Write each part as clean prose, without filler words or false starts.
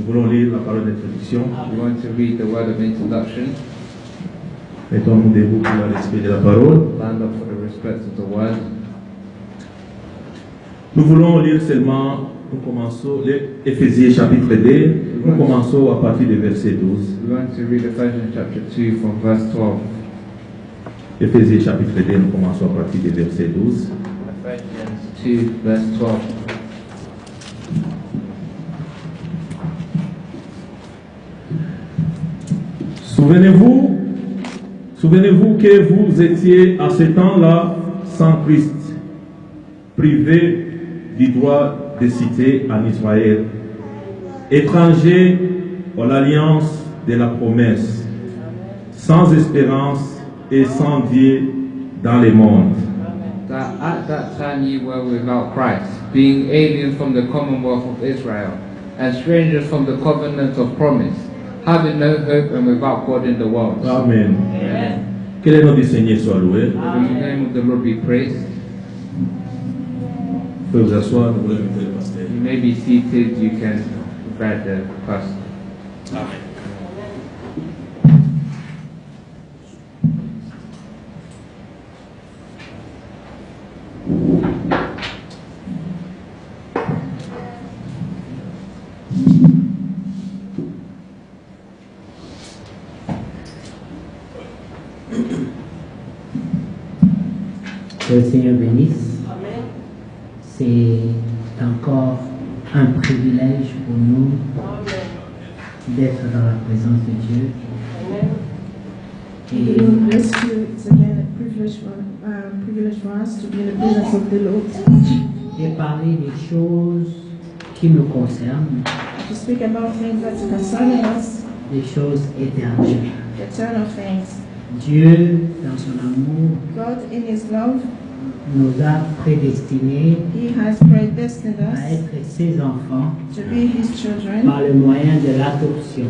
voulons lire la parole d'introduction. We want to read the word of introduction. Mettons-nous debout pour le respect de la parole. Stand up for the respect of the word. Nous voulons lire seulement, nous commençons, Éphésiens chapitre 2, nous commençons à partir du verset 12. We want to read Ephesians chapter 2 from verse 12. Éphésiens chapitre 2, nous commençons à partir du verset 12. Ephesians 2 verse 12. Souvenez-vous que vous étiez à ce temps-là sans Christ, privés du droit de cité en Israël, étrangers à l'alliance de la promesse, sans espérance et sans Dieu dans le monde. That at that time you were without Christ, being aliens from the commonwealth of Israel, and strangers from the covenant of promise, having no hope and without God in the world. Amen. Amen. Que le nom du Seigneur soit loué. May the name of the Lord be praised. Vous pouvez vous asseoir, nous voulons inviter le pasteur. You may be seated, you can invite the pastor. Amen. Que le Seigneur bénisse. C'est encore un privilège pour nous d'être dans la présence de Dieu. Et Lord bless you. It's again a privilege for us to be in the presence of the Lord. de parler des choses qui nous concernent, To speak about things that concern us, des choses éternelles. eternal things. Dieu, dans son amour, God in His love, nous a prédestinés He has predestined à us être ses enfants to be His children par le moyen de l'adoption.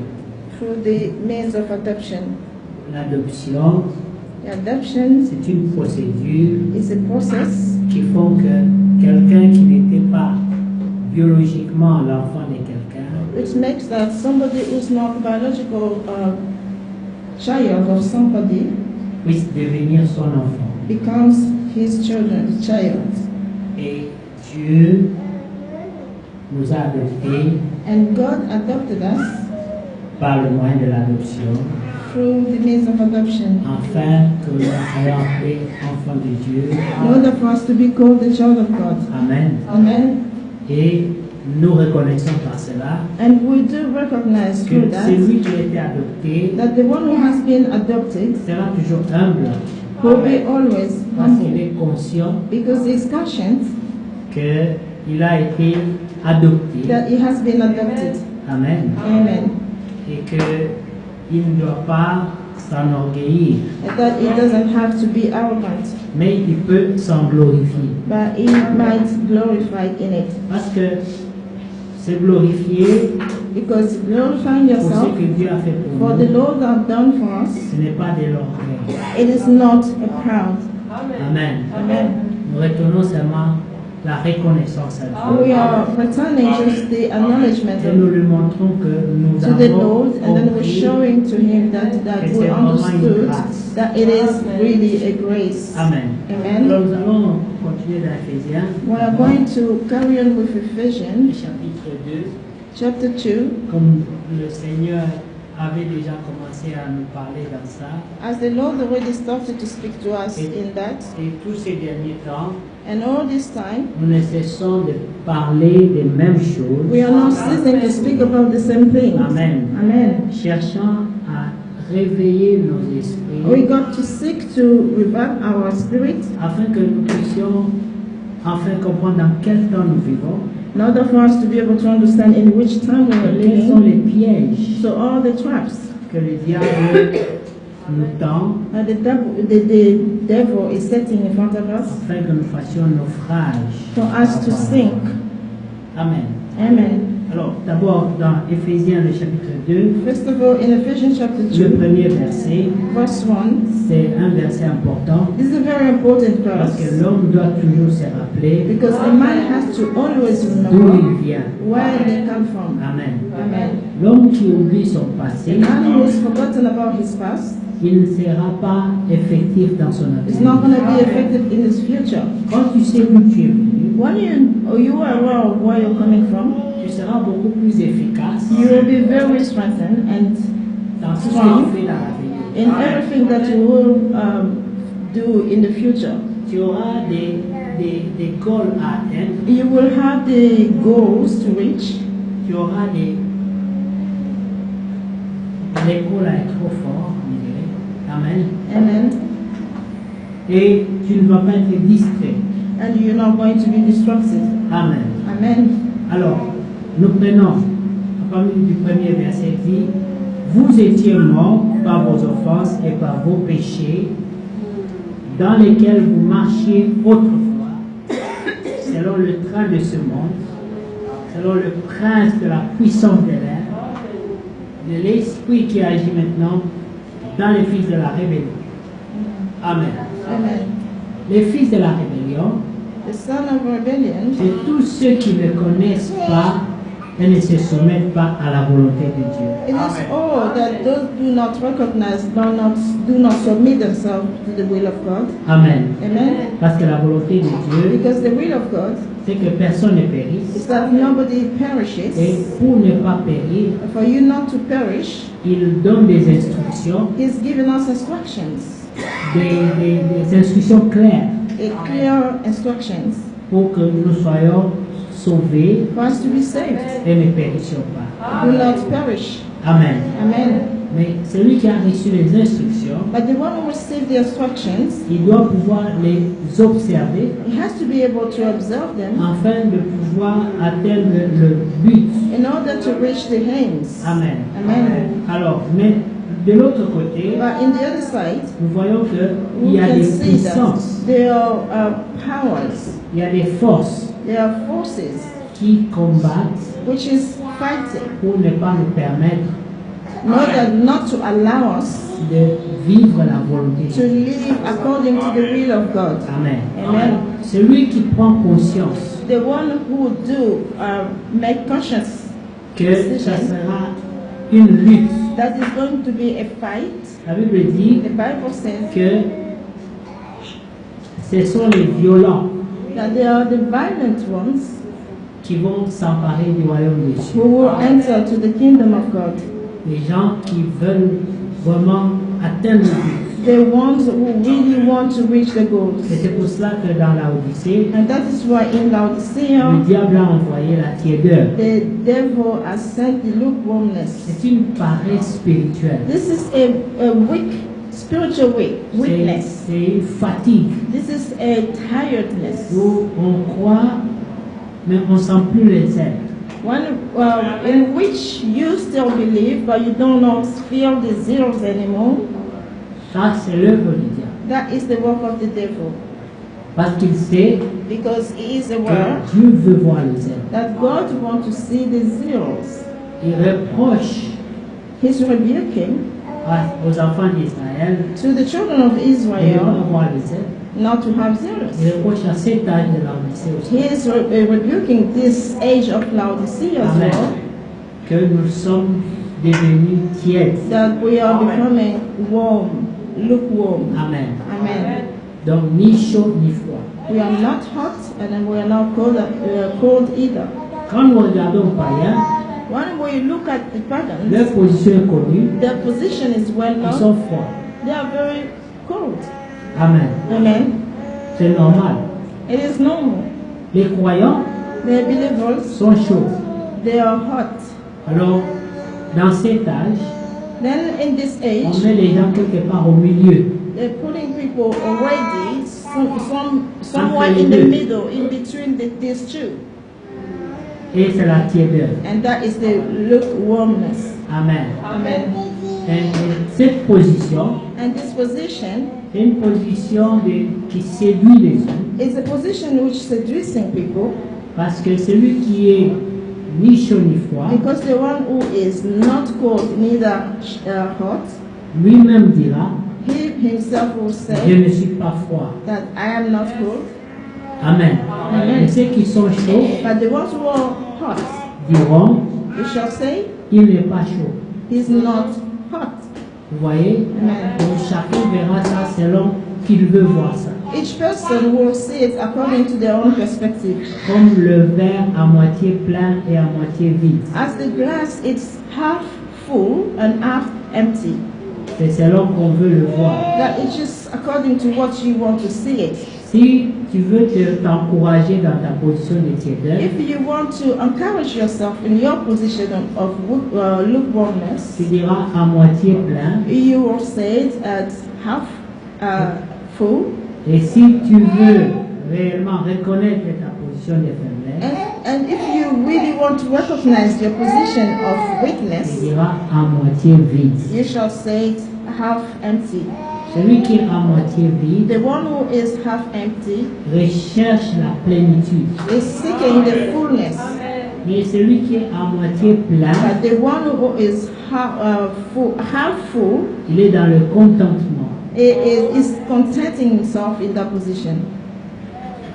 through the means of adoption. L'adoption, The adoption c'est une procédure is a process qui font que quelqu'un qui n'était pas biologiquement l'enfant de quelqu'un which makes that somebody who's not biological child of somebody puisse devenir son enfant. becomes his children's child. Et Dieu nous a adoptés And God adopted us par le moyen de l'adoption, through the means of adoption afin que nous soyons appelés enfants de Dieu. in order for us to be called the child of God. Amen. Amen. Et nous reconnaissons par cela And we do recognize through que that celui qui a été adopté that the one who has been adopted sera toujours humble will be always parce qu'il humble est conscient because he is conscient qu'il a été adopté. that he has been adopted. Amen. Amen. Et qu'il ne doit pas s'enorgueillir, And that he doesn't have to be arrogant, mais il peut s'en glorifier. but he might glorify in it. Parce que se glorifier Because glorifying pour ce yourself que Dieu a fait pour for the nous, Lord have done for us, ce n'est pas de l'orgueil. it is not a proud. Amen. Amen. Nous retenons seulement la reconnaissance à Dieu. We are returning just the acknowledgement Et nous lui montrons que nous to the avons Lord, and then we're compris. showing to Him that que we c'est vraiment une understood grâce. that it is really a grace. Amen. Amen. Alors nous allons continuer dans Éphésiens, We are going to carry on with Ephesians chapitre 2. chapter 2. Comme le Seigneur avait déjà commencé à nous parler dans ça, As the Lord already started to speak to us in that, et tous ces derniers temps, and all this time, nous ne cessons de parler des mêmes choses. we are not ceasing to speak about the same things. Amen. Amen. Cherchant à réveiller nos We esprits got to seek to revive our spirit afin que nous puissions enfin comprendre dans quel temps nous vivons, in order for us to be able to understand in which time we are quels sont les living. pièges So all the traps que le diable nous tend that the devil is setting in front of us afin que nous fassions naufrage for us to sink Amen. Amen. Alors, d'abord, dans Éphésiens, le chapitre 2, First of all, in Ephesians chapter le 2, premier verset, verse 1, c'est un verset important this is a very important parce verse que l'homme doit toujours se rappeler because a man has to always d'où remember il vient. where they come from. Amen. Amen. L'homme qui oublie son A passé, man who has forgotten about his past il ne sera pas effectif dans son is not avenir. going to be effective in his future. Quand tu sais d'où tu es venu, When you are aware of where you're coming from, tu seras beaucoup plus efficace you will be very strengthened and dans tout ce que strong tu fais dans l'avenir. in everything that you will do in the future. Tu auras des goals à atteindre, You will have the goals to reach. tu auras les goals à être trop fort, on dirait. Amen. Amen. Et tu ne vas pas être distrait. And you're not going to be distracted. Amen. Amen. Alors, nous prenons, à partir du premier verset dit, vous étiez morts par vos offenses et par vos péchés, dans lesquels vous marchiez autrefois, selon le train de ce monde, selon le prince de la puissance de l'air, de l'esprit qui agit maintenant dans les fils de la rébellion. Amen. Amen. Les fils de la rébellion, The son of rebellion c'est tous ceux qui ne connaissent pas et ne se soumettent pas à la volonté de Dieu. it is all that those do not recognize, do not submit themselves to the will of God. Amen. Amen. Parce que la volonté de Dieu, Because the will of God c'est que personne ne périsse. is that nobody Et perishes. pour ne pas périr, For you not to perish, il donne des instructions, He's given us instructions, des instructions claires clear instructions pour que nous soyons sauvés for us to be saved. et ne périssions pas. Do not perish. Amen. Amen. Mais celui qui a reçu les instructions, But the one who received the instructions, il doit pouvoir les observer he has to be able to observe them afin de pouvoir atteindre le but. in order to reach the aims. Amen. Amen. Alors, mais de l'autre côté, But in the other side, nous voyons qu'il we y a can des see that puissances, there are powers, il y a des forces there are forces qui combattent which is fighting pour ne pas nous permettre not to allow us de vivre la volonté de to Dieu. live according to the will of God. Amen. Amen. Celui qui prend conscience The one who do make conscious que ça sera une lutte. that is going to be a fight. La Bible dit The Bible says que ce sont les violents that there are the violent ones qui vont s'emparer du royaume des cieux. who will enter to the kingdom of God. Les gens qui veulent vraiment atteindre le but. The ones who really want to reach the goals. Et c'est pour cela que dans la Odyssée, And that is why in le Laodicea, diable a envoyé la tiédeur. the devil has sent the lukewarmness. C'est une paresse spirituelle. This is a weak, spiritual weakness. C'est une fatigue This is a tiredness. où on croit, mais on ne sent plus les ailes. One in which you still believe, but you do not feel the zeros anymore. Ça, c'est l'œuvre du diable. That is the work of the devil. Parce qu'il sait Because he is aware que Dieu veut voir les ailes. that God wants to see the zeros. Il reproche He's rebuking aux enfants d'Israël to the children of de ne pas Israel voir les ailes. not to have Il zeros. reproche à cet âge de la Odyssée aussi. He is rebuking this age of Laodicea as Amen. well, Que nous sommes devenus tièdes. that we are becoming warm, lukewarm. Amen. Amen. Donc ni chaud ni froid. We are not hot and then we are not cold either. Quand nous regardons païens, When we look at the pagans, leur position est connue, their position is well ils known. sont froids. They are very cold. Amen. Amen. C'est normal. It is normal. Les croyants The believers, sont chauds. they are hot. Alors, dans cet âge, Then in this on age, met les gens quelque part au milieu. they're putting people already somewhere in the middle, in between these two. Et c'est la tiédeur. And that is the lukewarmness. Amen. Amen. Et cette position, And this position c'est une position qui séduit les hommes. is a position which seducing people Parce que celui qui est ni chaud ni froid, Because the one who is not cold, neither hot, lui-même dira, he himself will je say ne suis pas froid. that I am not cold. Amen. Amen. Et ceux qui sont chauds But the ones who are hot, diront, you shall say, il n'est pas chaud. he's not hot. Vous voyez? Amen. Donc chacun verra ça selon qu'il veut voir ça. Each person will see it according to their own perspective. Comme le verre à moitié plein et à moitié vide. As the glass, it's half full and half empty. C'est selon qu'on veut le voir. That it's just according to what you want to see it. Si tu veux t'encourager dans ta position de tiédeur, If you want to encourage yourself in your position of lukewarmness, tu diras à moitié plein. you will say it at half full. Et si tu veux réellement reconnaître ta position de faiblesse, And if you really want to recognize your position of tu weakness, diras à moitié vide. you shall say it half empty. Celui qui est à moitié vide The one who is half empty recherche la plénitude. is seeking the fullness, Mais celui qui est à moitié plein, but the one who is half full il est dans le contentement. is contenting himself in that position.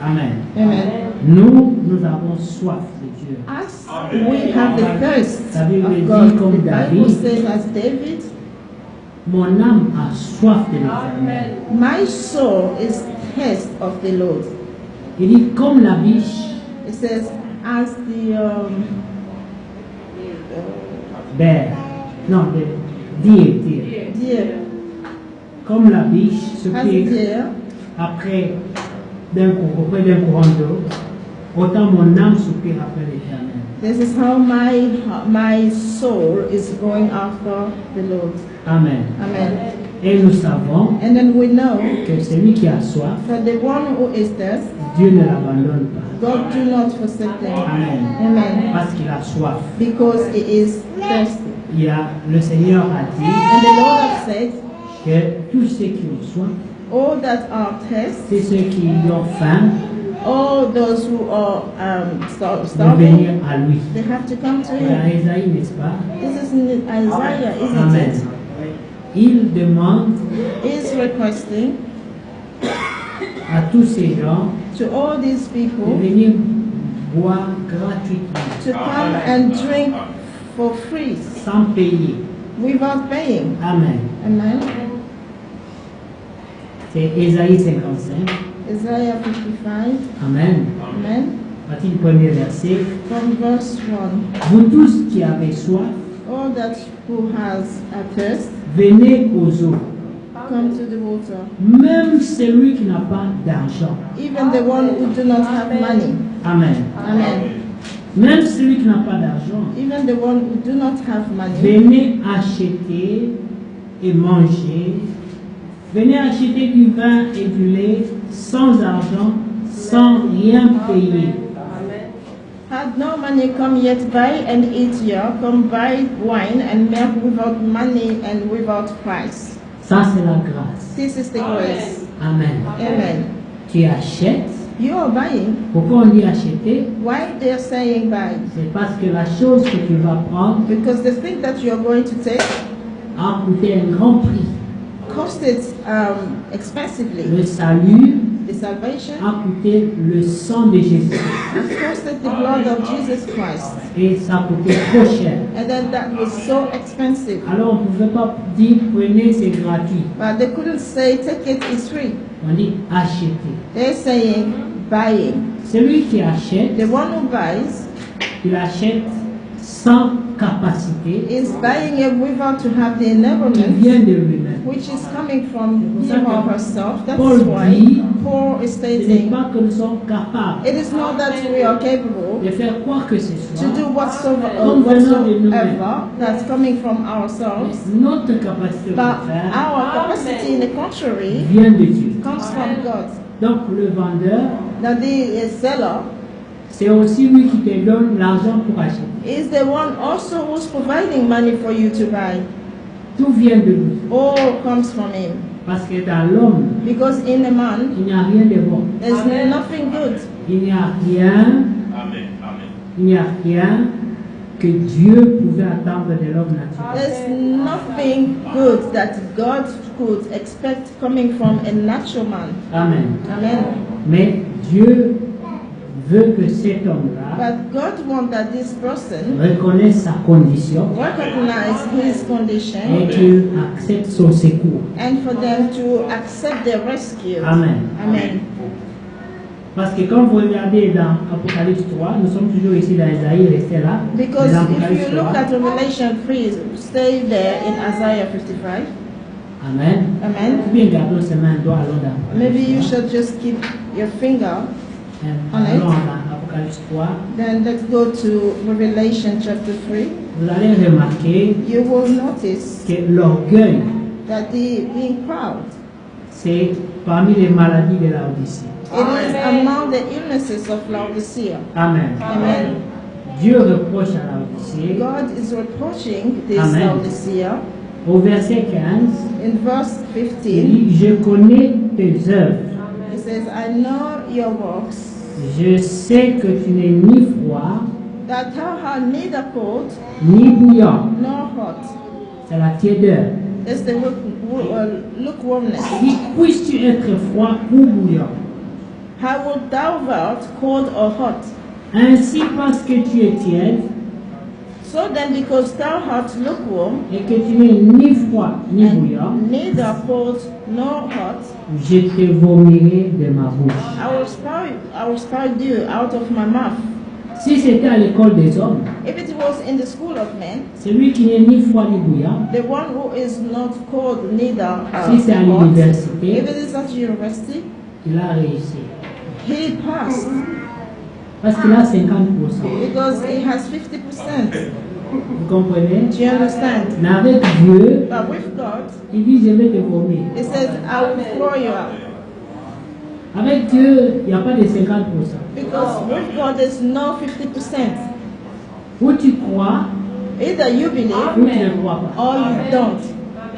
Amen. Amen. Nous avons soif de Dieu. As we have the thirst La Bible of dit God, comme the Bible David, says as David, mon âme a soif de l'Éternel. my soul is thirst of the Lord. Il dit comme la biche, It says as the berre, non, dire, deer, comme la biche as soupire deer, auprès d'un courant d'eau, autant mon âme soupire après l'Éternel. this is how my soul is going after the Lord. Amen. Amen. Et nous savons And then we know que celui qui a soif, that the one who is thirsty, Dieu ne l'abandonne pas. God do not forsake them. Amen. Amen. Parce qu'il a soif. Because he is thirsty. Le Seigneur a dit And the Lord has said, que tous ceux qui ont soif, all that are thirsty, c'est ceux qui ont faim, all those who are vont starving, venir à lui. they have to come to C'est him. à Isaïe, n'est-ce pas? This is in Isaiah, isn't Amen. it? Il demande Is requesting à tous ces gens to all these de people venir boire gratuitement, to come and drink for free sans payer. without paying. Amen. Amen. C'est Isaïe 55. Isaiah 55. Amen. Amen. Partie du premier verset. From verse 1. Vous tous qui avez soif, All that who has a thirst, venez aux eaux. come to the water. Même celui qui n'a pas d'argent. Even the one who do not have money. Amen. Amen. Même celui qui n'a pas d'argent. Even the one who do not have money. Venez acheter et manger. Venez acheter du vin et du lait sans argent, sans rien payer. Had no money, come yet buy and eat here. Come buy wine and milk without money and without price. Ça, c'est la grâce. This is the grace. Amen. Amen. Tu achètes. You are buying. Pourquoi on dit acheter? Why they're saying buy? C'est parce que la chose que tu vas prendre Because the thing that you are going to take a coûté un grand prix. costed expensively. Le salut The salvation a coûté le sang de Jésus. has costed the blood of Jesus Christ. Et ça a coûté trop cher. And then that was so expensive. Alors on ne pouvait pas dire prenez, c'est gratuit. But they couldn't say take it, it's free. On dit acheter. They're saying buying. Celui qui achète, The one who buys il achète sans capacité is buying it without to have the qui enablement, vient de lui-même. which is coming from him or herself. That's Paul why dit, Paul is Ce n'est stating, pas que nous sommes capables it is not that we are capable de faire quoi que ce to soit. do Comme venant de nous-mêmes. whatsoever that's coming from ourselves, Notre capacité de but faire our capacity in the contrary vient de Dieu. comes from God. Donc le vendeur, That the seller c'est aussi lui qui te donne l'argent pour acheter. is the one also who's providing money for you to buy. Tout vient de lui. All comes from him. Parce que dans l'homme, Because in a man, il n'y a rien de bon. there's nothing good. Il n'y a rien Amen. Amen. Il n'y a rien que Dieu pouvait attendre de l'homme naturel. There's nothing good that God could expect coming from a natural man. Amen. Amen. Mais Dieu veut que cet homme-là But God wants that this person reconnaisse sa condition recognize his et condition qu'il accepte son secours. and for them to accept their rescue. Amen. Amen. Parce que quand vous regardez dans Apocalypse 3, nous sommes toujours ici dans Isaïe, restez là. Because Dans if Apocalypse you look 3, at Revelation 3, stay there in Isaiah 55. Amen. Amen. Ou bien gardons ses mains, doigts, allons dans Maybe you Apocalypse 3. should just keep your finger. Allons dans Apocalypse 3. Then let's go to Revelation chapter 3. Vous allez remarquer You will notice que l'orgueil, that the being proud, c'est parmi les maladies de la Odyssée. it is among the illnesses of Laodicea. Amen. Amen. Dieu reproche à la Odyssée, God is reproaching this Amen. Laodicea. au verset 15, In verse il 15, dit, je connais tes œuvres. he says, I know your works, Je sais que tu n'es ni froid, that thou art neither cold ni bouillant. nor hot. C'est la tiédeur. It's the lukewarmness. Si puisses-tu être froid ou bouillant. How wilt thou art cold or hot? Ainsi parce que tu es tiède So then, because thou art lukewarm, et que tu n'es ni froid ni bouillant, and neither cold nor hot, je te vomirai de ma bouche. I will spy you out of my mouth. Si c'était à l'école des hommes, If it was in the school of men, celui qui n'est ni froid ni bouillant, the one who is not cold neither si c'est à hot, l'université, if it is at university, il a réussi. he passed Parce qu'il a 50%. because he has 50%. Vous comprenez? Do you understand? Mais avec Dieu, But with God, il dit je vais te vomir. he says, I will throw you out. Avec Dieu, il n'y a pas de 50%. Because with God, there's no 50%. Ou tu crois, Either you ou believe tu ne crois pas. or you don't.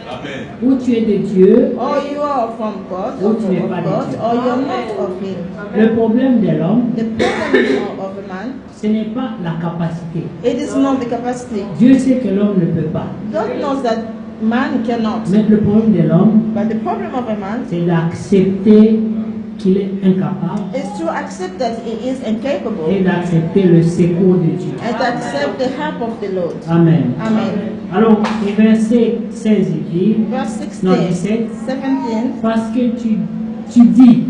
Amen. Ou tu es de Dieu, Or you are from God, or Ou tu n'es of pas de God, Dieu. or you're not of Him. le problème de l'homme, The problem of a man, ce n'est pas la capacité. it is not the capacity. Dieu sait que l'homme ne peut pas. God knows that man cannot. Mais le problème de l'homme, But the problem of a man c'est d'accepter qu'il est incapable is to accept that he is incapable et d'accepter le secours de Dieu. and to accept the help of the Lord. Amen. Amen. Alors, au verset 16, il dit, Verse non, 16, 17, 17. parce que tu dis,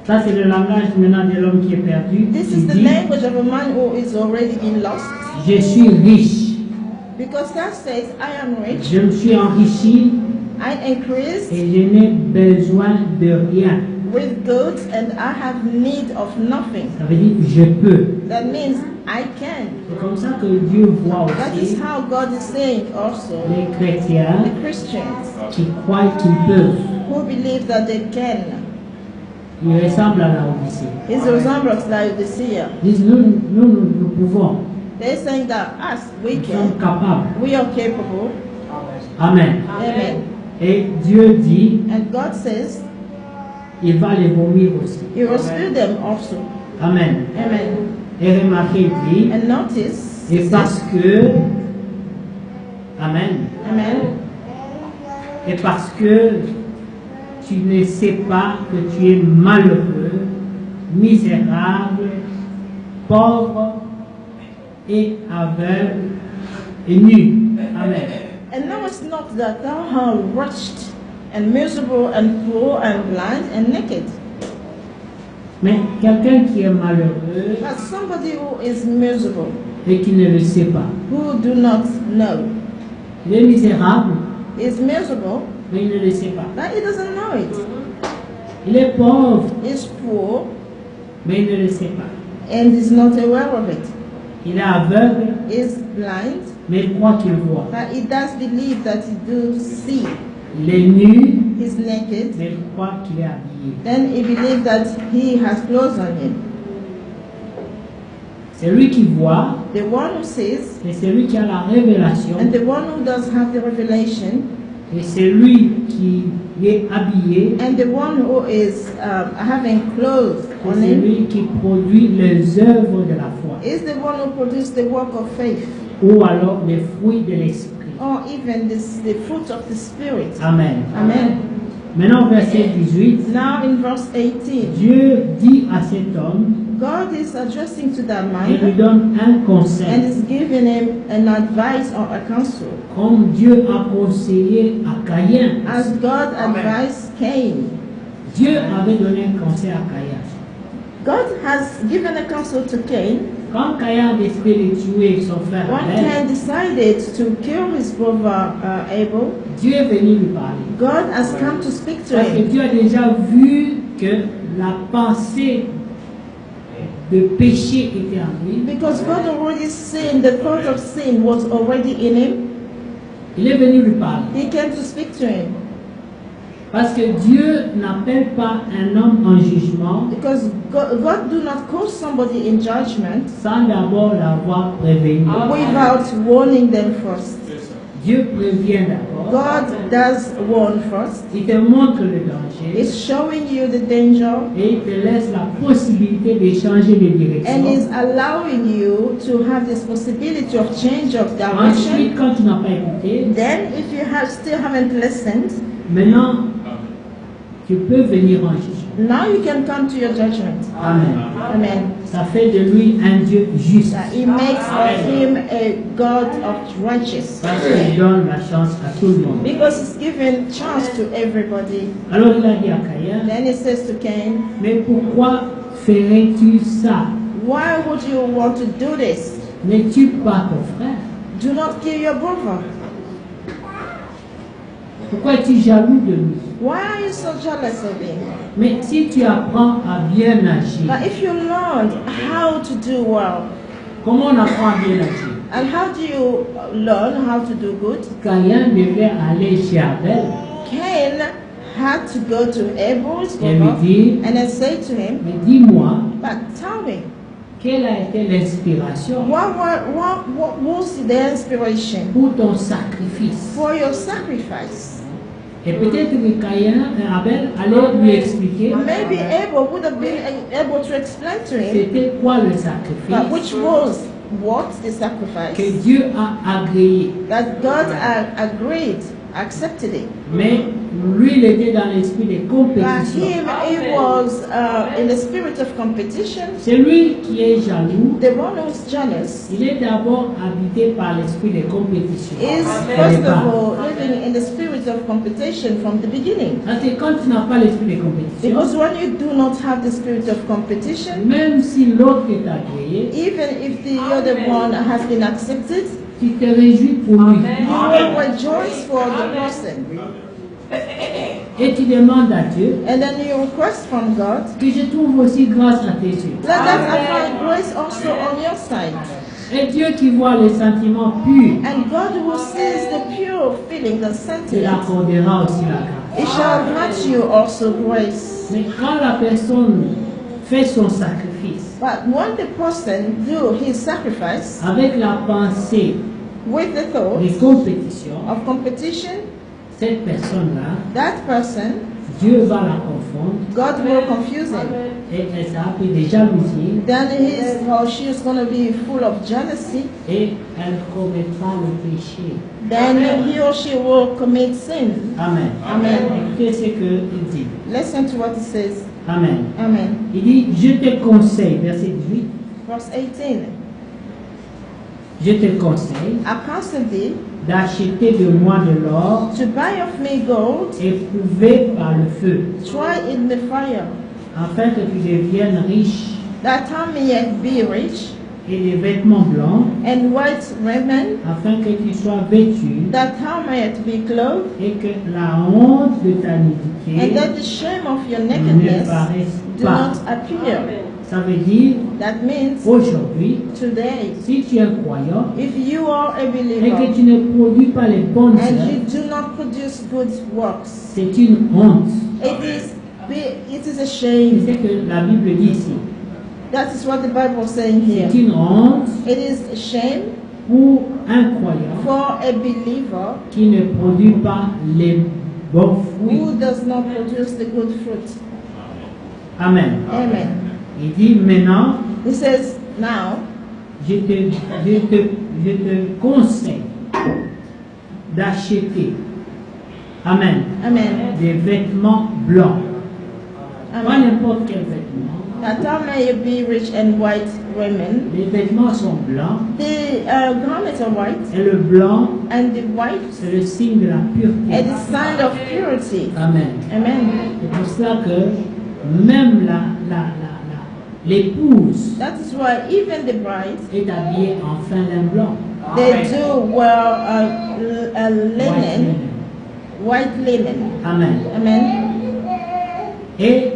ça c'est le langage maintenant de l'homme qui est perdu, This tu is the dis, language of a man who is already been lost. je suis riche, Because that says, I am rich, je me suis enrichi I increased et je n'ai besoin de rien. with goods and I have need of nothing. Ça veut dire je peux. That means I can. C'est comme ça que Dieu voit That is aussi how God is saying also. les chrétiens The Christians qui croient qu'ils peuvent. who believe that they can. Ils ressemblent à la Odyssée. It's a resemblance like the seer. Ils disent nous pouvons, They're saying that us, we nous sommes can. capables. We are capable. Amen. Amen. Et Dieu dit, And God says, il va les vomir aussi. He will spew them also. Amen. Amen. Et remarquez, il dit, And notice, et parce que, Amen, Amen. et parce que tu ne sais pas que tu es malheureux, misérable, pauvre et aveugle et nu. Amen. And know it's not that thou art wretched and miserable and poor and blind and naked. Mais quelqu'un qui est malheureux But somebody who is miserable, et qui ne le sait pas, who do not know, il est misérable, is miserable, mais il ne le sait pas. but he doesn't know it. Il est pauvre, Is poor mais il ne le sait pas. and is not aware of it. Il est aveugle, Is blind, mais il croit qu'il voit. but he does believe that he do see. Il est nu, He's naked, mais il croit qu'il est habillé. then he believes that he has clothes on him. C'est lui qui voit, The one who sees et c'est lui qui a la révélation and the one who does have the revelation Et c'est lui qui est habillé, and the one who is having clothes et on c'est him lui qui produit les œuvres de la foi, is the one who produced the work of faith, ou alors les fruits de l'esprit. or even the fruit of the Spirit. Amen. Amen. Maintenant, verset 18, Now in verse 18, Dieu dit à cet homme, God is addressing to that et lui man donne un and conseil, is giving him an advice or a counsel, comme Dieu a conseillé à Caïn. as God advised Cain. Dieu avait donné un conseil à Caïn. God has given a counsel to Cain. Quand Caïn a décidé de tuer son frère When Abel, Cain decided to kill his brother Abel, Dieu est venu lui parler. God has come to speak to Parce que him. Dieu a déjà vu que la pensée de péché était en lui. Because God already seen the thought of sin was already in him, Il est venu lui parler. he came to speak to him. Parce que Dieu n'appelle pas un homme en jugement Because God do not call somebody in judgment sans d'abord l'avoir prévenu. without warning them first. Dieu prévient d'abord. God does warn first. Il te montre le danger He's showing you the danger et il te laisse la possibilité de changer de and is direction. allowing you to have this possibility of change of direction. Ensuite, quand tu n'as pas écouté, Then if you still haven't listened, maintenant tu peux venir en jugement. now you can come to your judgment. Amen. Amen. Ça fait de lui un Dieu juste. That he makes of him a God of righteous. Parce qu'il donne la chance à tout le monde. Because he's given chance to everybody. Alors il a dit à Caïn, Then he says to Cain, mais pourquoi ferais-tu ça? why would you want to do this? Ne tue pas ton frère. Do not kill your brother. Pourquoi es-tu jaloux de lui? Why are you so jealous of him? Mais si tu apprends à bien agir, But if you learn how to do well, comment on apprend à bien agir? and how do you learn how to do good? Caïn devait aller chez Abel Cain had to go to Abel's et lui brother dire, and then say to him, mais dis-moi, but tell me, quelle a été l'inspiration what was the inspiration pour ton sacrifice? for your sacrifice? Et peut-être que Caïn et Abel allaient lui expliquer Maybe Abel would have been able to explain to him, c'était quoi le but which sacrifice was what the que sacrifice Dieu a agréé. that God agreed, accepted it. Mais lui, il était dans l'esprit de But compétition. him, he was in the spirit of competition. C'est lui qui est jaloux. The one who's jealous Il est d'abord habité par l'esprit de compétition. is Au first of départ. all living in the spirit of competition from the beginning. Parce que quand tu n'as pas l'esprit de compétition, Because when you do not have the spirit of competition, même si l'autre est agréé, even if the other one has been accepted, tu te réjouis pour lui. you will rejoice for the person. Et tu demandes à Dieu And then you request from God, que je trouve aussi grâce à tes yeux. let that I find grace also on your side. Et Dieu qui voit les sentiments purs, And God who sees the pure feelings and il sentiments, accordera aussi la grâce. He shall grant you also grace. Mais quand la personne fait son sacrifice But when the person do his sacrifice avec la pensée with the thought de compétition, of competition, cette personne-là, that person, Dieu va la confondre God will confuse him. et elle sera prise de jalousie Then his or she is going to be full of jealousy. et elle commettra le péché. Then he or she will commit sin. Amen. Amen. Écoutez ce qu'il dit. Listen to what it says. Amen. Amen. Il dit, je te conseille, verset 18, Verse 18. je te conseille I counsel thee d'acheter de moi de l'or to buy of me gold, éprouvé par le feu, try in the fire, afin que tu deviennes riche, that thou mayest be rich, et des vêtements blancs, and white raiment, afin que tu sois vêtu, that thou mayest be clothed, et que la honte de ta and nudité that the shame of your ne nakedness paraisse do pas. not appear. Ça veut dire, That means aujourd'hui, today, si tu es un croyant if you are a et que believer tu ne produis pas les bonnes and œuvres, you do not produce good works, c'est une honte. it is a C'est shame. ce que la Bible dit ici. That is what the Bible is saying here. C'est une honte It is a shame pour un croyant for a believer qui ne produit pas les bons fruits. who does not produce the good fruit. Amen. Amen. Il dit maintenant, He says, now, je te conseille d'acheter, amen, Amen. des vêtements blancs. Pas Amen. n'importe quel vêtement. That thou may be rich and white women. Les vêtements sont blancs The garments are white, et le blanc, and the white c'est le signe de la is pureté. the sign of purity. Amen. Amen. C'est pour cela que même l'épouse That is why even the bride, est habillée en fin lin blanc. they do wear a White linen, linen. white linen. Amen. Amen. Et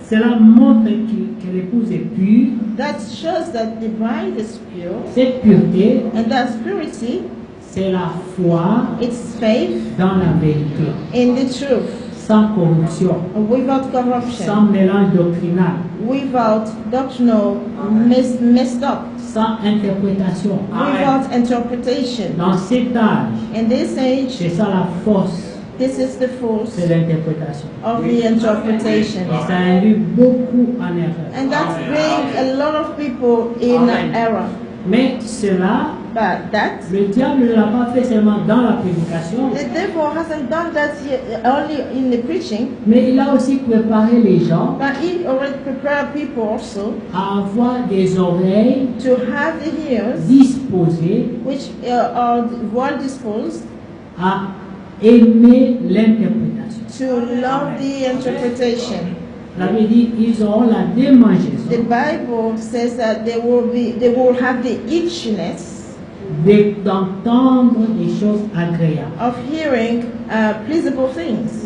cela montre que l'épouse est pure. That shows that the bride is pure, Cette pureté, and that purity, c'est la foi it's faith dans la vérité, in the truth, sans corruption, without corruption, sans mélange doctrinal, without doctrinal messed up, sans interprétation. without interpretation. Dans cet âge, In this age, c'est ça la force, this is the force c'est l'interprétation. of the interpretation. Et ça induit beaucoup en erreur. And that brings a lot of people in error. Mais cela, But that, le diable ne l'a pas fait seulement dans la prédication, the devil hasn't done that only in the preaching, mais il a aussi préparé les gens but he already prepared people also à avoir des oreilles to have the ears disposées which are well disposed à aimer l'interprétation. to love the interpretation. Ça veut dire qu'ils auront la démangeaison The Bible says that they will have the itchiness d'entendre des choses agréables. of hearing pleasurable things.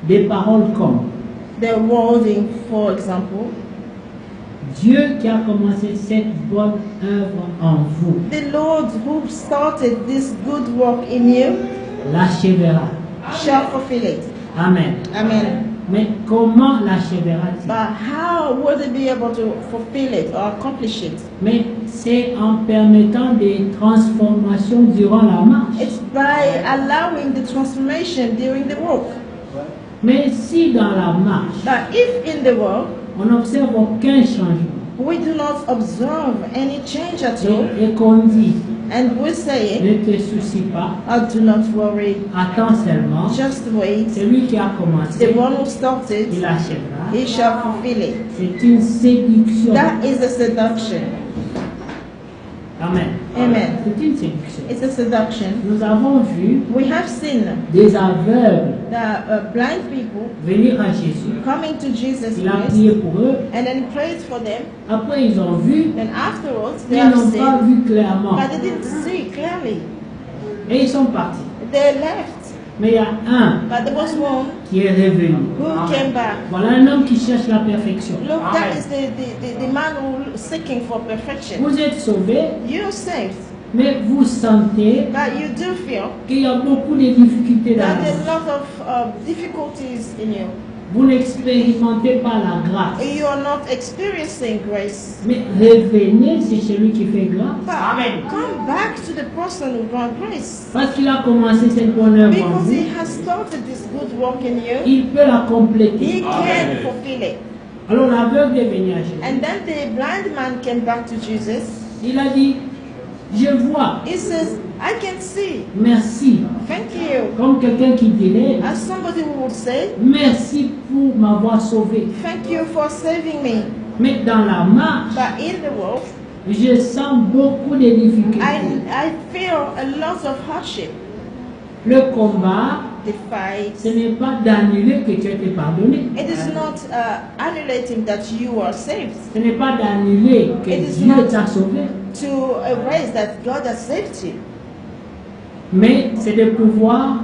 Des paroles comme The wording, for example, Dieu qui a commencé cette bonne œuvre en vous the Lord who started this good work in you l'achèvera. shall fulfill it. Amen. Amen. Mais comment l'achèvera-t-il? But how will they be able to fulfill it or accomplish it? Mais c'est en permettant des transformations durant la marche. It's by allowing the transformation during the walk. Mais si dans la marche, But if in the walk on n'observe aucun changement we do not observe any change at all, et qu'on dit and we say, ne te soucie pas, do not worry, attends seulement, just wait, celui qui a commencé, the one who started, il achèvera. he shall fulfill it. C'est une séduction. That is a seduction. Amen. Amen. C'est une séduction. It's a seduction. Nous avons vu We have seen des aveugles the blind people venir à Jésus. coming to Jesus Il a Christ, prié pour eux. and then prayed for them, Après, ils ont vu, and afterwards they ils have n'ont pas seen, vu clairement. but they didn't see clearly. Et ils sont partis. They left, Mais il y a un but there was one qui est revenu. who came back. Voilà un homme qui cherche la perfection. Look, that is the man who seeking for perfection. Vous êtes sauvés, You're saved, mais vous sentez but you do feel qu'il y a beaucoup de difficultés dans that la there's vie. a lot of difficulties in you. Vous n'expérimentez pas la grâce. You are not experiencing grace. Mais revenez, c'est celui qui fait grâce. But come back to the person who brought grace. Parce qu'il a commencé cette bonne œuvre en Because vous, he has started this good work in you, il peut la he compléter. can fulfill it. Alors l'aveugle est venu à Jésus. And then the blind man came back to Jesus. Il a dit, je vois, He says, I can see. merci. Thank you. Comme quelqu'un qui dirait, As somebody who would say, merci pour m'avoir sauvé. thank you for saving me. Mais dans la marche, But in the world, je sens beaucoup de difficultés. I feel a lot of hardship. Le combat, The fight. ce n'est pas d'annuler que tu as été pardonné. It is not annulating that you are saved. Ce n'est pas d'annuler que It is Dieu not- t'a sauvé. To erase that God has saved you. Mais c'est de pouvoir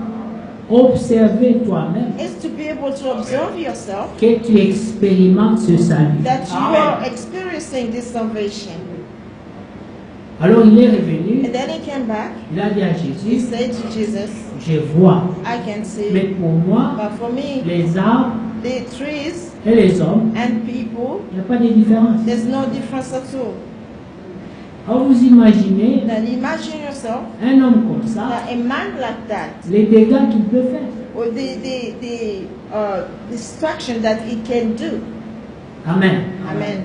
observer toi-même It's to be able to observe yourself que tu expérimentes ce salut. that you are experiencing this salvation. Alors il est revenu, And then he came back. il a dit à He Jésus, said to Jesus, je vois. I can see. Mais pour moi, But for me, les arbres the trees et les hommes, and people, il n'y a pas de différence. there's no difference at all. Alors vous imaginez Now imagine yourself un homme comme ça, that a man like that, les dégâts qu'il peut faire. or the destruction that he can do. Amen. Amen.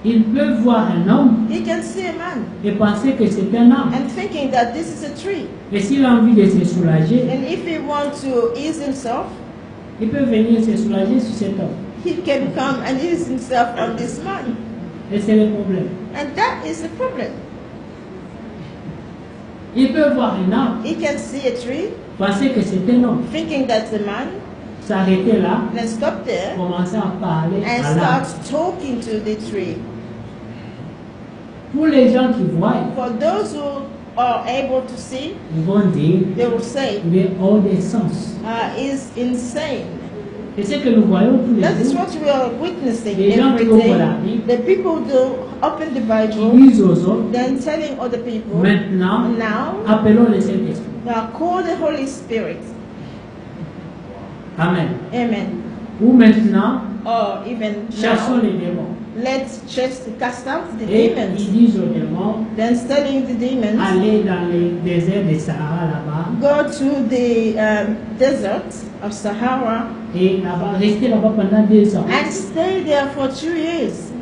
Il peut voir un homme He can see a man et penser que c'est un arbre. and thinking that this is a tree. Et s'il a envie de se soulager, And if he wants to ease himself, il peut venir se soulager sur cet homme. he can come and ease himself on this man. Et c'est le problème. And that is the problem. Il peut voir un arbre, He can see a tree, penser que c'est un homme, thinking that's a man, s'arrêter là, then stop there commencer à parler and à l'arbre. start talking to the tree. Pour les gens qui voient, For those who are able to see, ils vont dire they will say, il est hors des sens. is insane. Et c'est que nous voyons tous les That is jours. what we are witnessing Les gens qui every ouvrent la day. Bible, The people do open the qui Bible, disent aux autres, then telling other people, maintenant, now appelons le Saint-Esprit. call the Holy Spirit. Amen. Amen. Ou maintenant, Or even chassons now, les démons. let's just cast out the Et demons. ils disent aux démons, Then telling the demons, allez dans les déserts de Sahara là-bas, go to the desert of Sahara et là-bas, restez là-bas pendant 2 ans. and stay there for 2 years.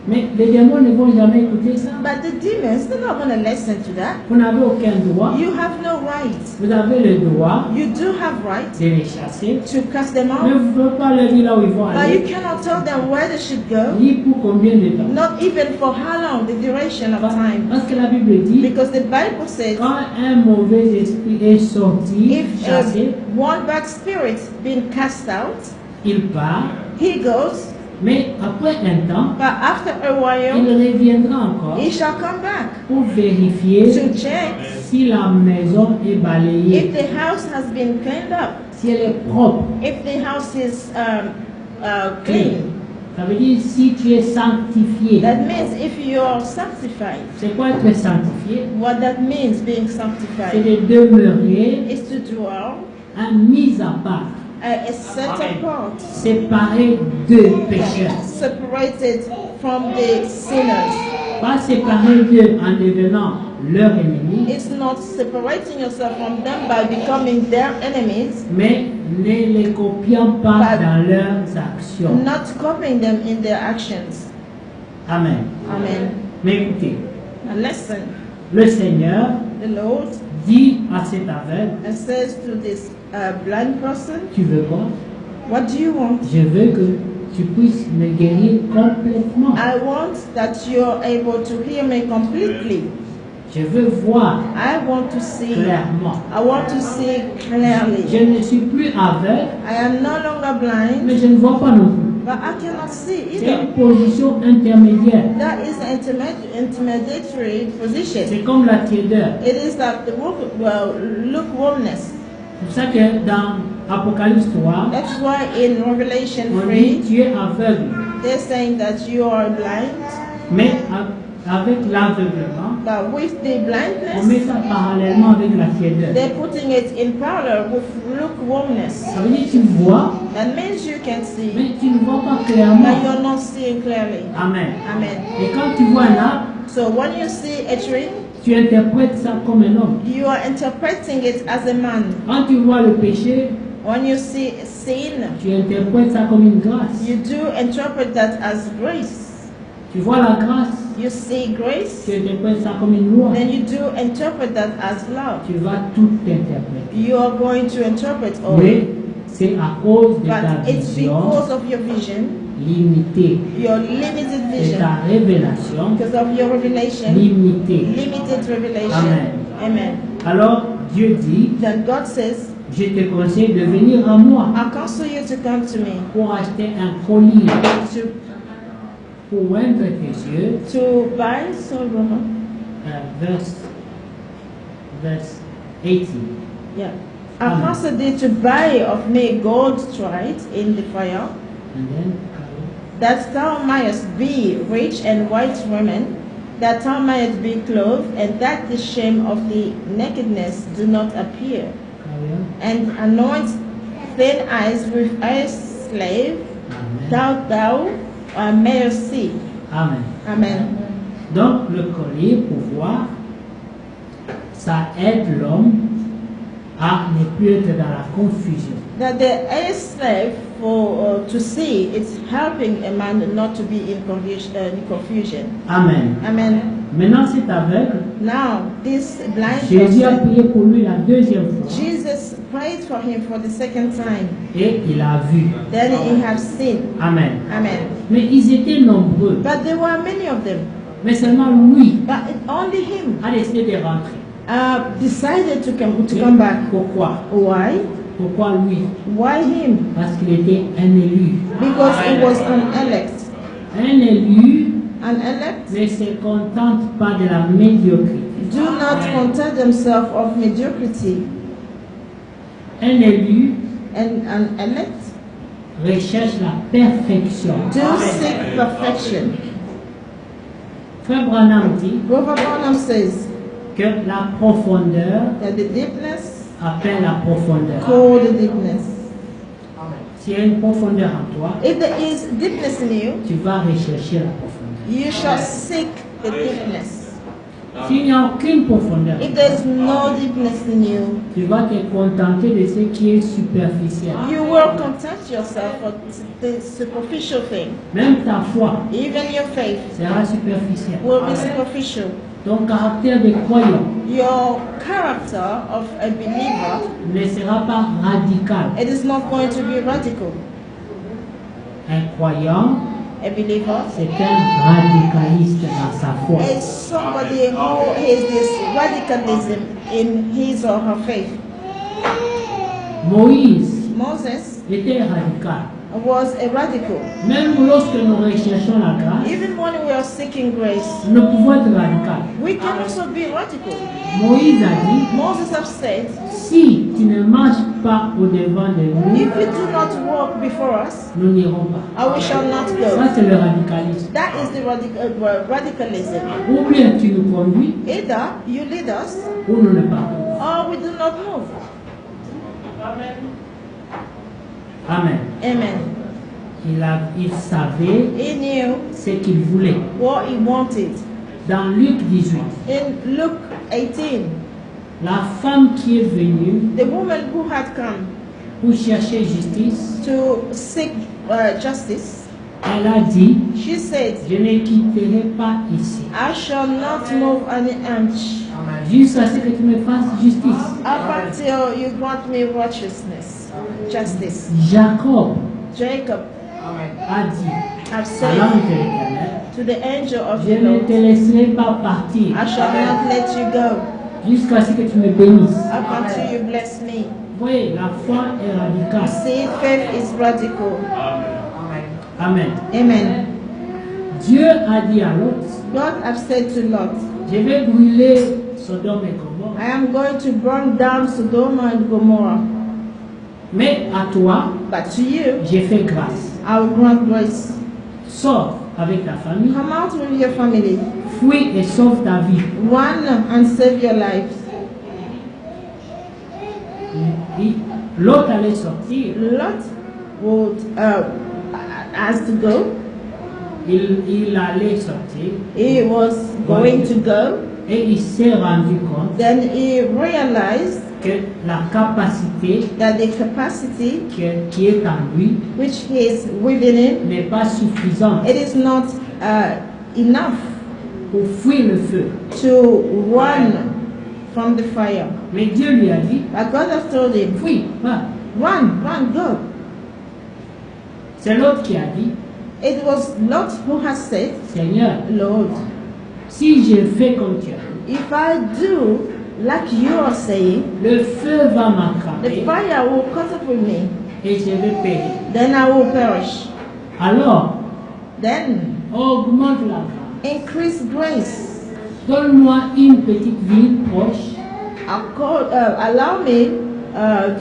Mais les démons ne vont jamais écouter ça. But the demons, they're not going to listen to that. Vous n'avez aucun droit. You have no right. Vous avez le droit You do have right de les chasser. to cast them Mais out, vous ne pouvez pas leur dire là où ils vont but you aller. cannot tell them where they should go, Ni pour combien de temps. not even for how long, the duration of time. Parce que la Bible dit, Because the Bible says, quand un mauvais esprit est sorti, if chassé, one bad spirit been cast out, il part. he goes, Mais après un temps, but after a il while, reviendra encore he shall come back pour vérifier to check si la maison est balayée, if the house has been cleaned up, si elle est propre. if the house is clean. Ça veut dire si tu es sanctifié. That means if you are sanctified. C'est quoi être sanctifié? What that means, being C'est sanctified, de demeurer is to dwell mis à part, set apart, séparé de pécheurs. separated from the sinners. Pas séparé d'eux en devenant leur ennemi, It's not separating yourself from them by becoming their enemies, mais ne les copiant pas dans leurs actions. not copying them in their actions. Amen. Amen. Mais écoutez, Now listen, le Seigneur the Lord dit à cet aveugle, says to this blind person, tu veux quoi? what do you want? Je veux que tu puisses me guérir complètement. I want that you're able to hear me completely. Je veux voir I want to see. clairement. I want to see clearly. Je ne suis plus aveugle, I am no longer blind, mais je ne vois pas non plus. but I cannot see C'est either. une position intermédiaire. That is an intermediary position. C'est comme la tiédeur. It is like the lukewarmness. C'est pour ça que dans Apocalypse 3, That's why in Revelation on dit 3, tu es aveugle, they're saying that you are blind, mais avec l'aveuglement, but with the on met blindness, ça parallèlement avec la tiédeur. they're putting it in parallel with lukewarmness. Ça veut dire que tu vois, That means you can see, mais tu ne vois pas but clairement. you're not seeing clearly. Amen. Amen. Et quand tu vois un arbre, So when you see a tree, tu interprètes ça comme un homme. you are interpreting it as a man. Quand tu vois le péché, When you see sin, tu interprètes ça comme une grâce. you do interpret that as grace. Tu vois la grâce, You see grace, tu interprètes ça comme une loi. then you do interpret that as love. Tu vas tout interpréter. You are going to interpret all. Mais c'est à cause de ta But it's vision because of your vision, limitée, your limited de vision, ta révélation because of your revelation, limitée. limited revelation. Amen. Amen. Alors Dieu dit, Then God says, je te conseille de venir à moi I counsel you to come to me, pour acheter un collier, to pour oindre tes yeux. buy silver. Verse 18. Yeah. I Amen. counsel thee to buy of me gold tried in the fire, And then, that thou mightest be rich and white raiment, that thou mightest be clothed, and that the shame of the nakedness do not appear, carry on. and anoint thine eyes with eye slave, Amen. thou mayest see. Amen. Amen. Donc le collier pour voir, ça aide l'homme à ne plus être dans la confusion. That the eye slave for to see, it's helping a man not to be in confusion. Amen. Amen. Maintenant cet aveugle, Now this blind Jésus a person, prié pour lui la deuxième fois Jesus prayed for him for the second time. et il a vu. Then he had seen. Amen. Amen. Mais ils étaient nombreux, But there were many of them. mais seulement lui But only him a décidé de rentrer. decided to come back. Pourquoi? Why? Pourquoi lui? Why him? Parce qu'il était un élu. Because he was an elect. Un élu An elect ne se contente pas de la médiocrité. do not content themselves of mediocrity. Un élu And an elect recherche la perfection. do seek perfection. Frère Branham dit Brother Branham says que la profondeur that the deepness appelle la profondeur. call the deepness. S'il y a une profondeur en toi, If there is deepness in you, tu vas rechercher la profondeur. you shall seek the deepness. S'il n'y a aucune profondeur, If there is no deepness in you, tu vas te contenter de ce qui est superficiel. you will content yourself with the superficial thing. Même ta foi Even your faith sera superficielle. will be superficial. Ton caractère de croyant Your character of a believer, ne sera pas radical. it is not going to be radical. Un croyant, A believer c'est un radicaliste dans sa foi. is somebody who has this radicalism in his or her faith. Moïse Moses était radical. was a radical. Même lorsque nous recherchons la grâce, Even when we are seeking grace, nous pouvons être radical. we can also be radical. Moïse a dit, Moses have said, si tu ne marches pas au devant de nous, if you do not walk before us, nous n'irons pas. we shall not Ça, go. c'est le radicalisme. That is the radicalism. Ou bien tu nous conduis, Either you lead us ou nous ne partons. or we do not move. Amen. Amen. Il savait He knew ce qu'il voulait. what he wanted. Dans Luc 18, In Luke 18, la femme qui est venue the woman who had come pour chercher justice, to seek justice, elle a dit, she said, je ne quitterai pas ici I shall not move an inch jusqu'à ce que tu me fasses justice. up until you grant me righteousness, justice. Jacob Jacob a dit have à said l'ange de l'Éternel, to the angel of je the ne te Lord, laisserai pas partir I shall not let you go jusqu'à ce que tu me bénisses. up until you bless me. Voyez, la foi est radicale. See, faith is radical. Amen. Amen. Dieu a dit à Lot, God have said to Lot, je vais brûler Sodome et Gomorrhe, I am going to burn down Sodom and Gomorrah, mais à toi, but to you j'ai fait grâce. I will grant grace. Sors avec ta famille, Come out with your family, fuis et sauve ta vie. run and save your lives. L'autre allait sortir, Lot would has to go. il allait sortir He was going to go. et il s'est rendu compte Then he realized que la capacité that the capacity qui est en lui which he is within him, n'est pas suffisante it is not enough pour fuir le feu. to run from the fire. Mais Dieu lui a dit, But God has told him, fuis, va. run, run, go. C'est l'autre qui a dit, It was Lot who has said, Seigneur, Lord, si je fais comme tu as dit, if I do like you are saying, le feu va the m'attraper fire will cut up with me, et je vais périr. then I will perish. Alors, Then augmente la grâce. increase grace. Donne-moi une petite ville proche Allow me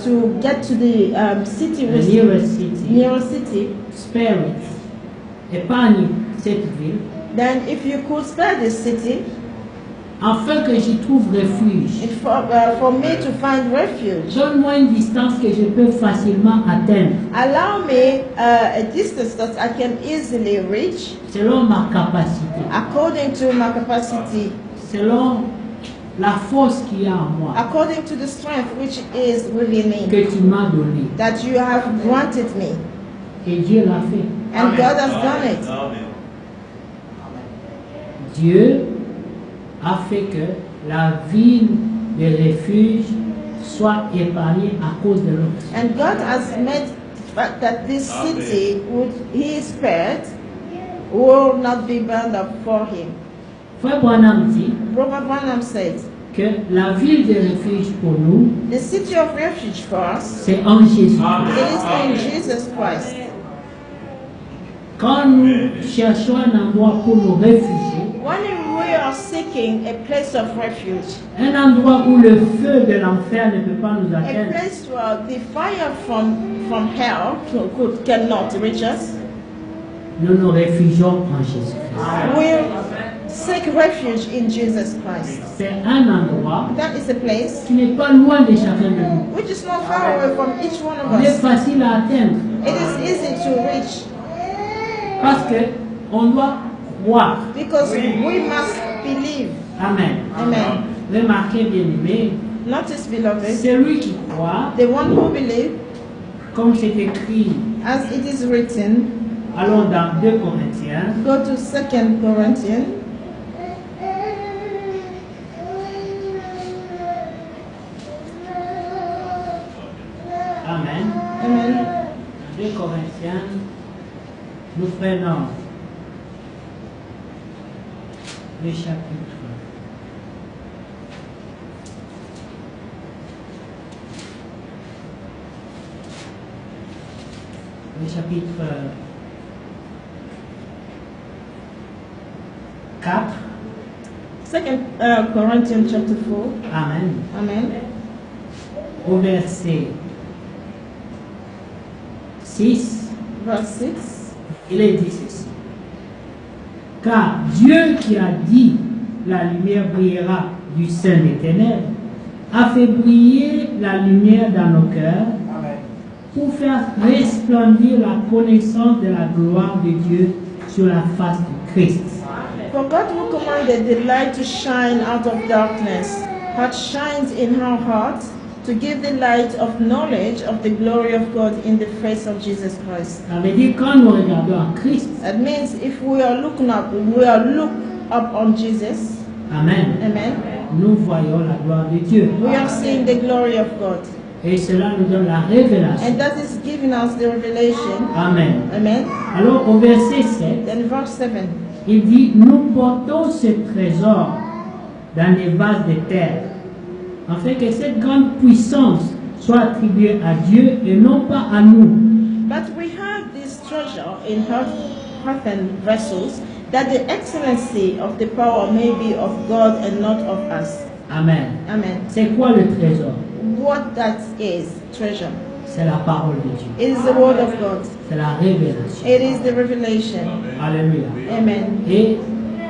to get to the city, the nearest city, nearest city. spare it. Épargne cette ville Then if you could spare this city, afin que j'y trouve refuge. and for me to find refuge. Donne-moi une distance que je peux facilement atteindre, Allow me a distance that I can easily reach selon ma capacité, according to my capacity, selon la force qu'il y a en moi, according to the strength which is within me, que tu m'as donnée. that you have granted me. Et Dieu l'a fait. And God has done it. Dieu a fait que la ville de refuge soit épargnée à cause de l'autre. And God has made the fact that this city would he spared will not be burned up for him. Frère Branham dit Robert Branham said, que la ville de refuge pour nous, the city of refuge for us, c'est en Jésus. it is in Jesus Christ. Quand nous cherchons un endroit pour nous réfugier, When we are seeking a place of refuge, un endroit où le feu de l'enfer ne peut pas nous a atteindre, place where the fire from hell cannot reach us, nous nous réfugions en Jésus-Christ. we seek refuge in Jesus Christ. C'est un endroit That is a place qui n'est pas loin de chacun de nous. which is not far away from each one of Il est us. facile à atteindre It is easy to reach parce que on doit croire. because we must believe. Amen. Amen. Remarquez bien aimé, Notice, beloved, celui qui croit, the one who believes, comme c'est écrit, as it is written, allons dans 2 Corinthiens, go to 2 Corinthians. Amen. Amen. 2 Corinthiens, nous prenons le chapitre. Le chapitre 4. 2 Corinthians chapter 4. Amen. Amen. Au verset 6, Verse 6. il est dit ceci. Car Dieu qui a dit la lumière brillera du sein des ténèbres, a fait briller la lumière dans nos cœurs pour faire resplendir la connaissance de la gloire de Dieu sur la face de Christ. For God who commanded the light to shine out of darkness hath shined in our hearts to give the light of knowledge of the glory of God in the face of Jesus Christ. Ça veut dire quand nous regardons en Christ, That means if we are look up on Jesus, Amen, amen, nous voyons la gloire de Dieu. we are seeing the glory of God. Et cela nous donne la révélation. And that is giving us the revelation. Amen. Amen. Alors au verset 7, Then verse 7. il dit, nous portons ce trésor dans les vases de terre, afin que cette grande puissance soit attribuée à Dieu et non pas à nous. But we have this treasure in earthen vessels, that the excellency of the power may be of God and not of us. Amen. Amen. C'est quoi le trésor? What that is, treasure. C'est la parole de Dieu. It is the word of God. C'est la révélation. It is the revelation. Alléluia. Amen. Et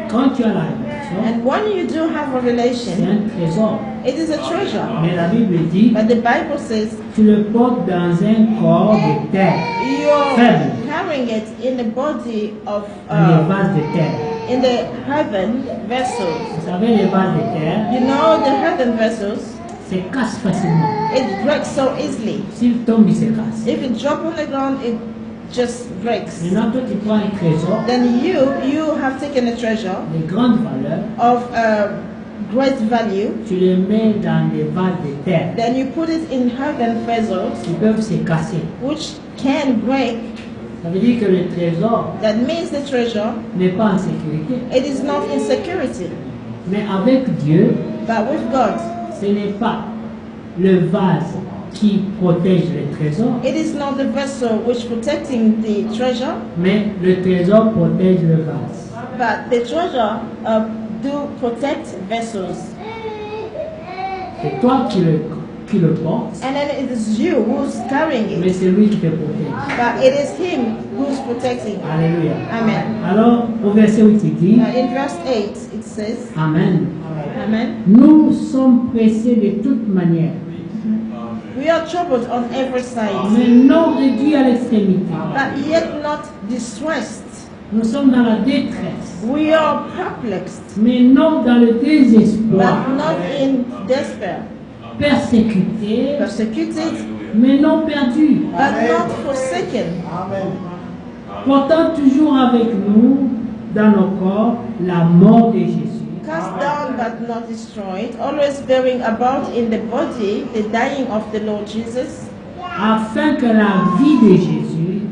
quand tu as la révélation, And when you do have c'est revelation, un trésor. it is a treasure. Mais la Bible dit, But the Bible says tu le portes dans un corps de terre, you're Heaven. carrying it in the body of, dans les vases de terre. in the heaven vessels. Vous savez, les vases de terre, You know the heaven vessels, se cassent facilement. it breaks so easily. S'il tombe, il se casse. If it drop on the ground, it just breaks. Maintenant, toi, tu prends un trésor Then you have taken a treasure de grande valeur, of great value. tu le mets dans des vases de terre Then you put it in heaven vessels, qui peuvent se casser. which can break. Ça veut dire que le trésor That means the treasure, n'est pas en sécurité. it is not in security. Mais avec Dieu, But with God, ce n'est pas le vase qui protège le trésor, it is not the vessel which protecting the treasure, mais le trésor protège le vase. but the treasure do protect vessels. C'est toi qui le portes, And then it is you who's carrying mais it. c'est lui qui te protège. But it is him who's protecting. Alléluia. Amen. Alors, au verset où il dit, In verse 8, it says, Amen. Amen. Nous sommes pressés de toute manière, We are troubled on every side, mais non réduits à l'extrémité. but yet not distressed. Nous sommes dans la détresse, We are perplexed, mais non dans le désespoir. but not in despair. Persécutés, Persecuted, mais non perdus. but not forsaken. Portant toujours avec nous dans nos corps la mort de Jésus, Cast down but not destroyed, always bearing about in the body the dying of the Lord Jesus, afin que la vie de Jésus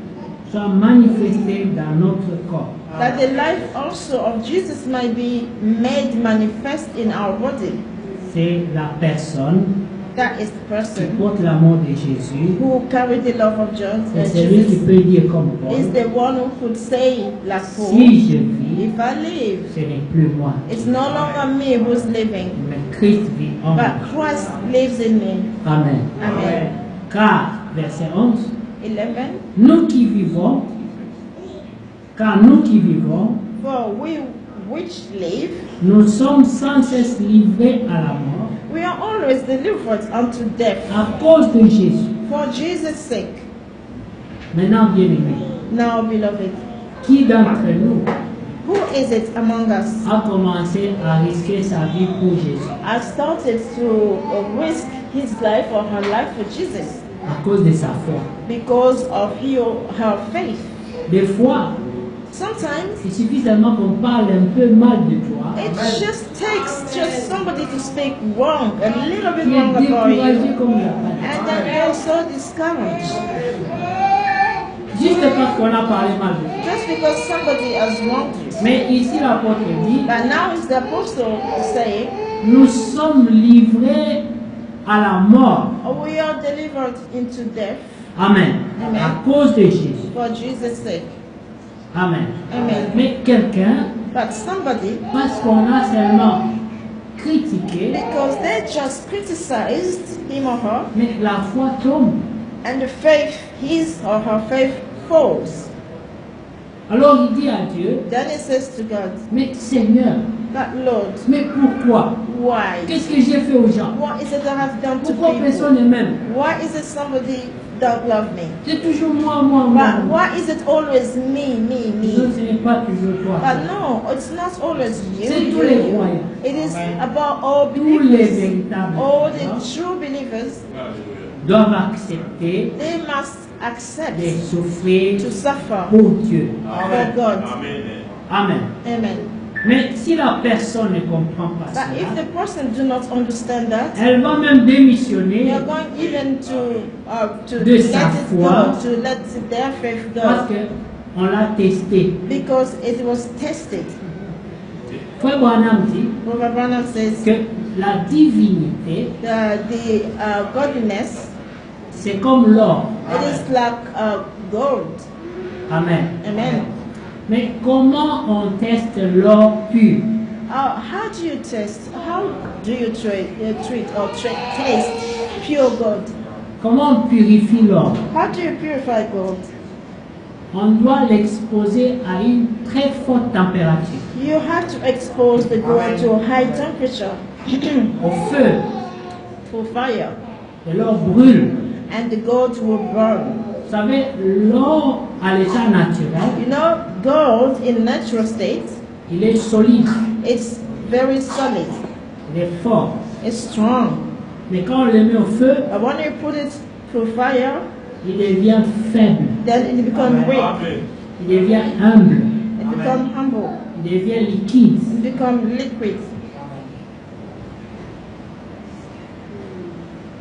soit manifestée dans notre corps. that the life also of Jesus might be made manifest in our body. C'est la personne That is the qui person porte l'amour de Jésus. who carried the love of C'est celui qui Jesus. peut dire comme Is Paul, the one who could say, like Paul, si je vis, if I live, ce n'est plus moi, it's no longer me who's living, mais Christ vit en moi. but Christ lives in me. Amen. Amen. Car, verset 11, 11. nous qui vivons, car nous qui vivons, For we which live, nous sommes sans cesse livrés à la mort we are always delivered unto death à cause de Jésus. for Jesus' sake. Maintenant, bien-aimés, Now, beloved, qui d'entre nous who is it among us a commencé à risquer sa vie pour Jésus has started to risk his life or her life for Jesus à cause de sa foi? because of her faith? Des fois, Sometimes il suffit seulement qu'on parle un peu mal de toi, it just takes just somebody to speak wrong, a little bit tu es wrong about découragé you, comme il n'y a pas de and then you're so discouraged juste parce qu'on a parlé mal de toi. just because somebody has wronged you. Mais ici, l'apôtre dit, But now it's the apostle saying, nous sommes livrés à la mort. we are delivered into death Amen. Amen. À cause de Jésus. for Jesus' sake. Amen. Amen. Mais quelqu'un, But somebody, parce qu'on a seulement critiqué, because they just criticized him or her, mais la foi tombe. and the faith, his or her faith falls. Alors il dit à Dieu, Then he says to God, mais Seigneur, but Lord, mais pourquoi? why? Qu'est-ce que j'ai fait aux gens? What is it that I've done to Pourquoi personne people? ne m'aime? Why is it somebody don't love me? C'est toujours moi, moi, But moi. why is it always me, me, Non, me? ce n'est pas toujours toi. But no, it's not always you. C'est tous you, les you. croyants. It is about all Tous les believers. véritables All the croyants true believers, doivent accepter they must accept de souffrir to suffer pour Dieu. for God. Amen. Amen. Mais si la personne ne comprend pas But if cela, the person do not understand that, elle va même démissionner they are going even to De let sa it foi. go, to let their faith parce go, qu'on l'a testé. because it was tested. Frère Branham dit Robert Branham says que la divinité, the godliness, c'est comme l'or. it is like gold. Amen. Amen. Mais comment on teste l'or pur? How do you test? How do you treat or taste pure gold? Comment on purifie l'or? How do you purify gold? On doit l'exposer à une très forte température, You have to expose the gold to a high temperature, au feu, for fire, et l'or brûle. and the gold will burn. Vous savez, l'or à l'état naturel, You know, gold in natural state, il est solide, it's very solid, il est fort. it's strong. Mais quand on le met au feu, But when you put it through fire, il devient faible, then it becomes weak, il devient humble, it becomes humble, il devient liquide. it becomes liquid.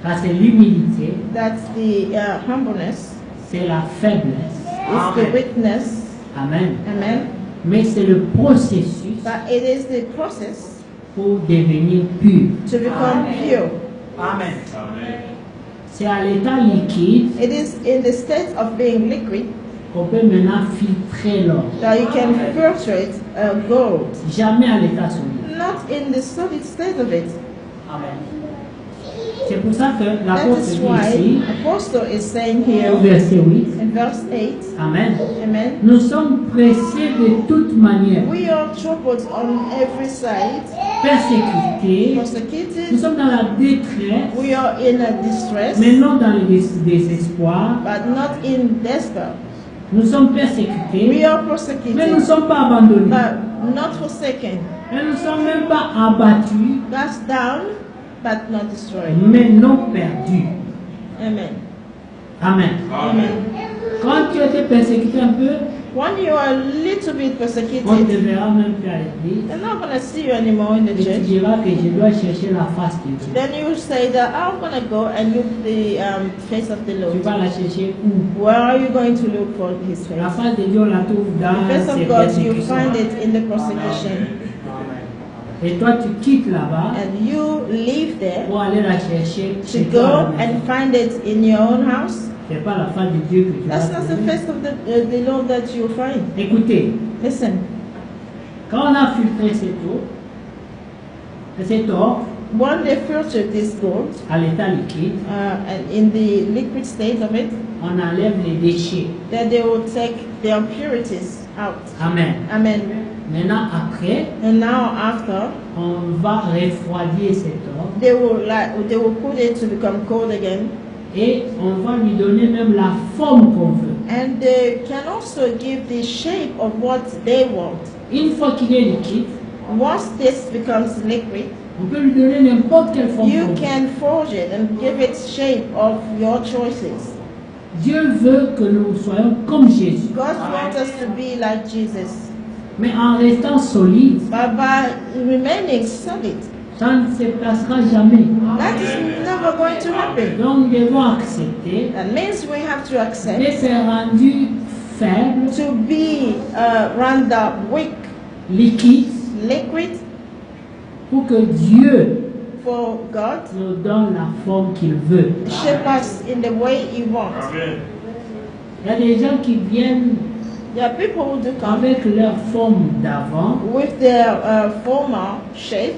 Ça, c'est l'humilité, That's the humbleness, c'est la faiblesse. it's the weakness. Amen. Amen. Mais c'est le processus But it is the process pour devenir pur. to become pure. C'est à l'état liquide It is in the state of being liquid qu'on peut maintenant filtrer l'or. that you can filtrate gold. Jamais à l'état solide. Not in the solid state of it. Amen. C'est pour ça que That l'apôtre is dit why ici, Apostle is saying here au verset 8, in verse 8, Amen. Amen. Nous sommes pressés de toute manière, We are troubled on every side, persécutés, nous persecuted, sommes dans la détresse, we are in a distress, mais non dans le désespoir. but not in despair. Nous sommes We persécutés, are mais nous ne persecuted, sommes pas abandonnés. but not forsaken. Mais nous ne sommes même pas abattus, Cast down, but not destroyed. mais non perdus. Amen. Amen. Amen. Quand tu as été persécuté un peu, When you are a little bit on te persecuted, verra même plus à l'église. they're not going to see you anymore in the Et tu church. diras que je dois chercher la face de Dieu. Then you say that I'm going to go and look the face of the Tu Lord. vas la chercher où? Where are you going to look for his La face? face de Dieu, on la trouve The dans face ses of God, you persécutions. find it in the persecution. Et toi, tu quittes là-bas And you live there pour aller la chercher to chez toi. à la go maison. and find it in your own house. C'est pas la face de Dieu que tu vas That's not the trouver. face of the Lord that you find. Écoutez, Listen, quand on a filtré cet or when they filtered this gold, à l'état liquide, and in the liquid state of it, on enlève les déchets. then they will take the impurities out. Amen. Amen. Maintenant, après, And now after, on va refroidir cet or they will put it to become cold again, et on va lui donner même la forme qu'on veut. and they can also give the shape of what they want. Une fois qu'il est liquide, Once this becomes liquid, on peut lui donner n'importe quelle forme you qu'on veut. can forge it and give it shape of your choices. Dieu veut que nous soyons comme Jésus, God wants us to be like Jesus, mais en restant solide, but by remaining solid. ça ne se passera jamais. That is never going to happen. Donc nous devons accepter That means we have to accept d'être rendus faibles, to be rather weak, liquides, liquid, pour que Dieu for God nous donne la forme qu'il veut. shape us in the way He wants. Il y a des gens qui viennent There are people who do come avec leur forme d'avant with their former shape,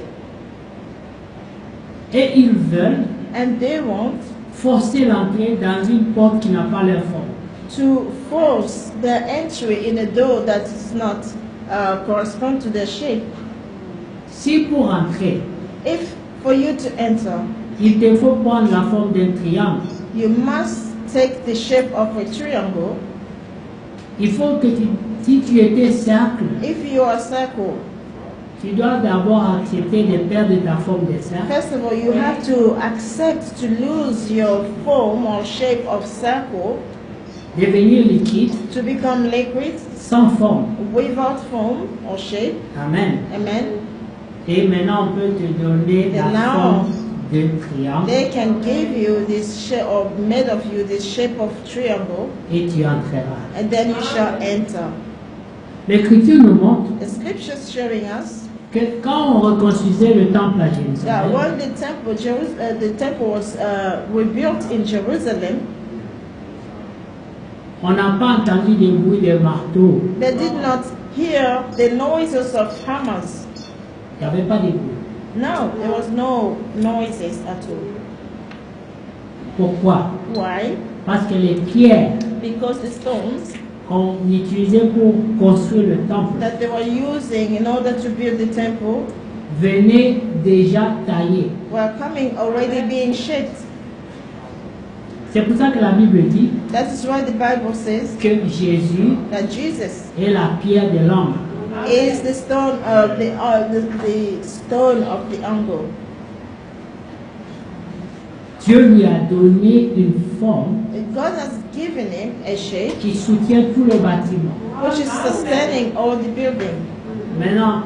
et ils veulent and they want forcer l'entrée dans une porte qui n'a pas leur forme. to force their entry in a door that does not correspond to their shape. Si pour entrer, If for you to enter, il te faut prendre la forme d'un triangle, you must take the shape of a triangle. il faut que si tu étais cercle, If you are circle, tu dois d'abord accepter de perdre ta forme de cercle first of all, you have to accept to lose your form or shape of circle devenir liquide, to become liquid sans forme. without form or shape. Amen. Amen. Et maintenant, on peut te donner la And now, forme de triangle They can give you this shape or made of you this shape of triangle, et tu entreras. and then you shall enter. L'Écriture nous montre The scriptures showing us que quand on reconstruisait le temple à that Jérusalem, when the temple was rebuilt in Jerusalem, on n'a pas entendu des bruits de marteaux. they did not hear the noises of hammers. Il n'y avait pas de bruit. No, there was no noises at all. Pourquoi? Why? Parce que les pierres Because the stones qu'on utilisait pour construire le temple that they were using in order to build the temple venaient déjà taillées. were coming already being shaped. C'est pour ça que la Bible dit That is why the Bible says que Jésus that Jesus est la pierre de l'angle. is the stone of the stone of the angle. Dieu lui a donné une forme God has given him a shape qui soutient tout le bâtiment. which is sustaining all the building. Maintenant,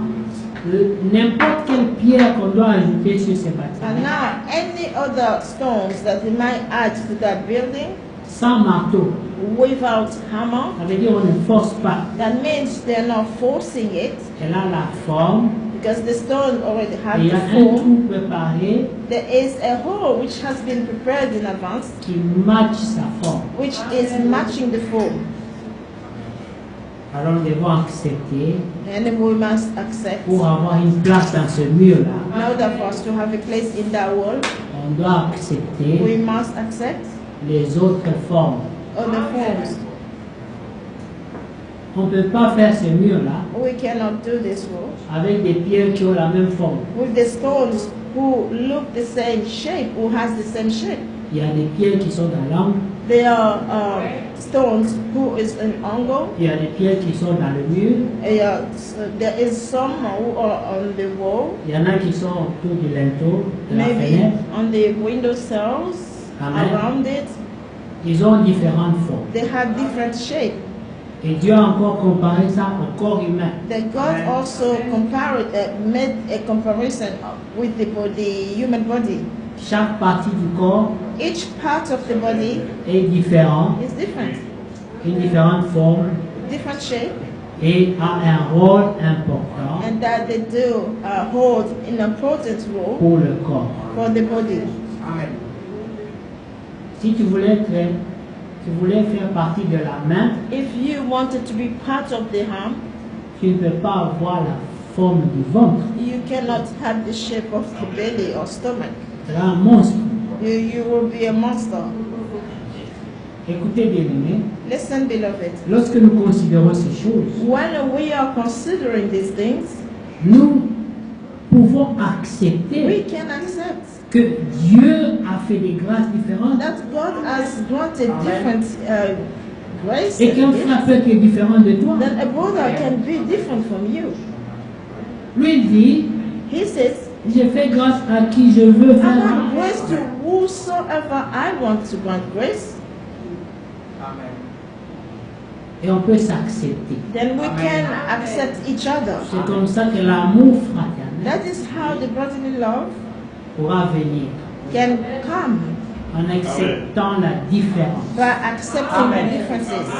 n'importe quelle pierre qu'on doit ajouter sur ce And bâtiment, now any other stones that they might add to that building sans marteau, without hammer, ça veut dire on ne force pas. that means they're not forcing it Elle a la forme, because the stone already et has il y a the un form. trou préparé There is a hole which has been prepared in advance, qui matche sa forme. which is matching the form. Alors nous devons accepter And we must accept, pour avoir une place dans ce mur-là. in order for us to have a place in that wall, On doit accepter we must accept les autres formes. other forms. On ne peut pas faire ce mur-là We cannot do this wall avec des pierres qui ont la même forme. with the stones who look the same shape, who has the same shape. Il y a des pierres qui sont dans l'angle, There are stones who is an angle. il y a des pierres qui sont dans le mur, There is some who are on the wall, il y en a qui sont autour du linteau, de la maybe fenêtre. on the window sills, Amen. around it. Ils ont différentes formes. They have different shape. Et Dieu a encore comparé ça au corps humain. That God also made a comparison with the human body. Chaque partie du corps Each part of the body est différente, is different, une différente forme different shape, et a un rôle important and that they do hold an important role pour le corps. for the body. Si tu voulais faire partie de la main, If you wanted to be part of the arm, tu ne peux pas avoir la forme du ventre. you cannot have the shape of the belly or stomach. C'est un monstre. You will be a monster. Écoutez bien aimés, Listen, beloved. lorsque nous considérons ces choses, When we are considering these things, nous pouvons we accepter can accept que Dieu a fait des grâces différentes that God has granted different grace. et qu'un frère peut être différent de toi. That a brother can be different from you. Lui dit, He says, je fais grâce à qui je veux I faire grant grâce. grace to whosoever I want to grant grace. Et on peut s'accepter. Then we can accept each other. C'est comme ça que l'amour fraternel That is how the brotherly love pourra venir can come en acceptant la différence. by accepting the differences.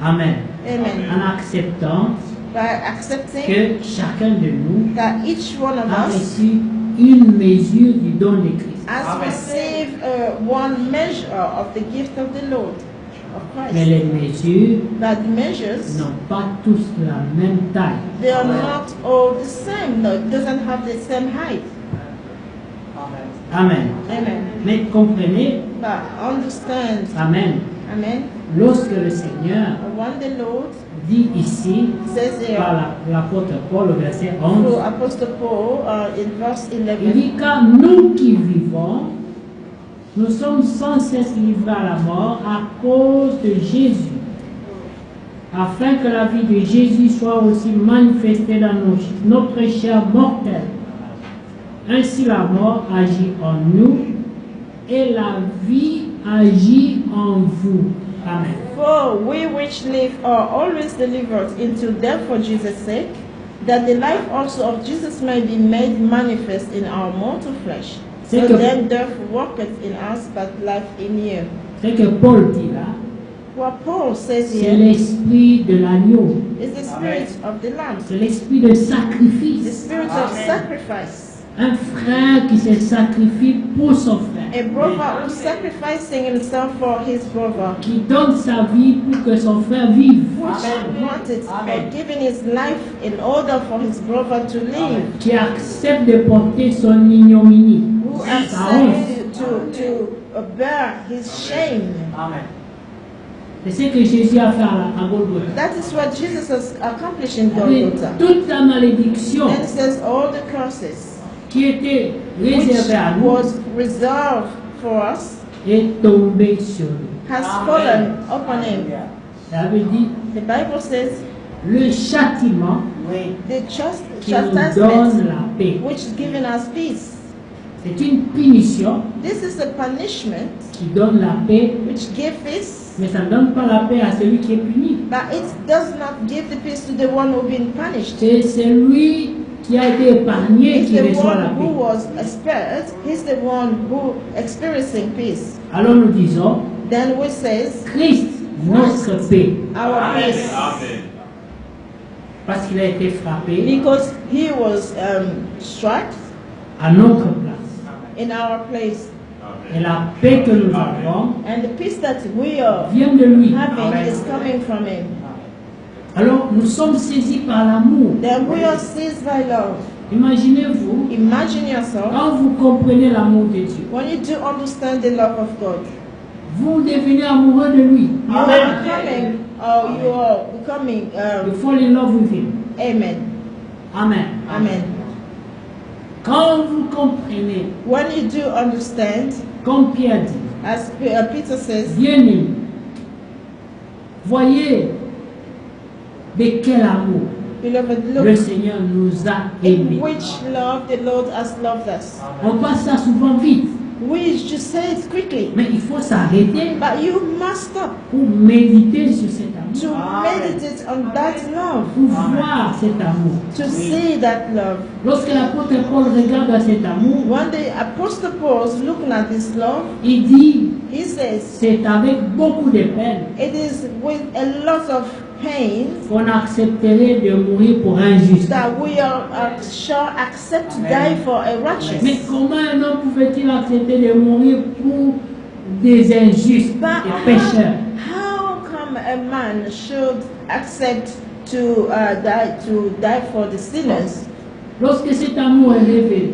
Amen. Amen. En acceptant By accepting que chacun de nous that each one of a us reçu une mesure du don de Christ. has received one measure of the gift of the Lord, of Mais Christ. les mesures But the measures, n'ont pas tous la même taille. they are not all the same. No, it doesn't have the same height. Amen. Amen. Mais comprenez, But understand, Amen, amen, lorsque le Seigneur when the Lord dit ici, says here, par l'apôtre Paul au verset through 11, Apostle Paul in verse il 11, dit car nous qui vivons, nous sommes sans cesse livrés à la mort à cause de Jésus, afin que la vie de Jésus soit aussi manifestée dans notre chair mortelle. Ainsi la mort agit en nous et la vie agit en vous. Amen. for we which live are always delivered into death for Jesus' sake, that the life also of Jesus may be made manifest in our mortal flesh. So C'est que- then death worketh in us, but life in you. Ce que Paul dit là, What Paul says c'est here l'esprit de l'agneau, is the spirit of the Lamb, c'est l'esprit de the sacrifice. spirit of sacrifice. Un frère qui se sacrifie pour son frère, A brother who's sacrificing himself for his brother, qui donne sa vie pour que son frère vive, which wanted or giving his life in order for his brother to live, qui accepte de porter son ignominie, who sa honte. accepted to bear his shame. C'est ce que Jésus a fait à Golgotha. That is what Jesus has accomplished in Avec Golgotha. toute la malédiction Then it says all the curses qui était which réservée à nous was reserved for us est tombée sur nous. has fallen upon him. Ça veut dire The Bible says le châtiment the qui nous donne chastisement la paix. which is giving us peace. C'est une punition This is a punishment qui donne la paix, which gives peace, mais ça ne donne pas la paix à celui qui est puni. but it does not give the peace to the one who been punished. C'est celui qui a été épargné It's qui the reçoit la one who paix. was spared. He's the one who experiencing peace. Alors nous disons, Then we says Christ, notre paix, our peace, parce qu'il a été frappé because he was struck à notre place. in our place, Et la paix que nous avons and the peace that we are vient de lui. having is coming from him. Alors nous sommes saisis par l'amour. Then we are seized by love. Imaginez-vous, Imagine yourself quand vous comprenez l'amour de Dieu, when you do understand the love of God. vous devenez amoureux de lui. You are becoming or you are becoming, You fall in love with Him. amen, Amen. amen. Quand vous comprenez, When you do understand, comme Pierre dit, as Peter says, bien-aimés, voyez de quel amour beloved, le look Seigneur nous a in aimés. which love the Lord has loved us. On passe ça souvent vite, We should say it quickly, mais il faut s'arrêter but you must stop pour méditer sur cet to amour, meditate on that love, pour voir cet amour. to see that love. Lorsque l'apôtre Paul regarde à cet amour, When the Apostle Paul is looking at this love, il dit, he says, c'est avec beaucoup de peine it is with a lot of pain qu'on accepterait de mourir pour un juste. that we shall accept to die for a Mais righteous. comment un homme pouvait-il accepter de mourir pour des injustes, But des pécheurs? how come a man should accept to die for the sinners Lorsque cet amour est révélé,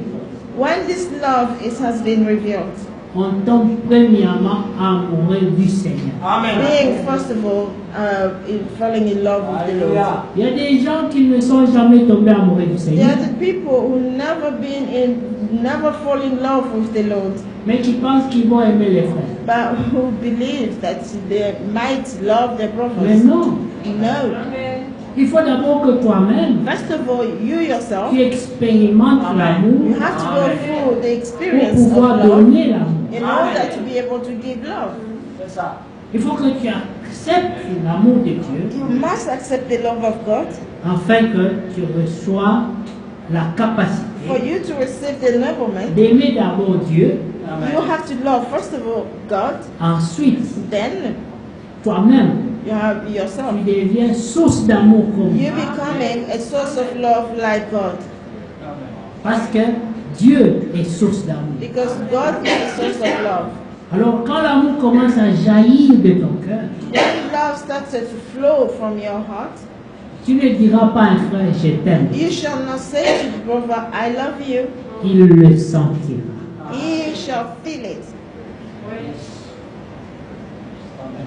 when this love has been revealed? on tombe premièrement amoureux du Seigneur. Being first of all falling in love with the Lord. Il y a des gens qui ne sont jamais tombés amoureux du There Seigneur, are the people who never fall in love with the Lord, mais qui pensent qu'ils vont aimer les frères. but who believe that they might love their Mais brothers. non, No. il faut d'abord que toi-même, First of all, you yourself, tu expérimentes you l'amour have to go through the pour experience of pouvoir love donner l'amour. in order to be able to give love. Il faut que tu acceptes l'amour de Dieu You must accept the love of God afin que tu reçois la for capacité you to receive the enablement. d'aimer d'abord Dieu, You have to love first of all God, ensuite then toi-même, you have yourself. tu deviens source d'amour comme You Dieu. becoming a source of love like God, Parce que Dieu est source d'amour. because God is a source of love. Alors quand l'amour commence à jaillir de ton cœur, When love starts to flow from your heart, tu ne diras pas à un frère je t'aime. you shall not say to the brother, I love you. Il le sentira. He shall feel it.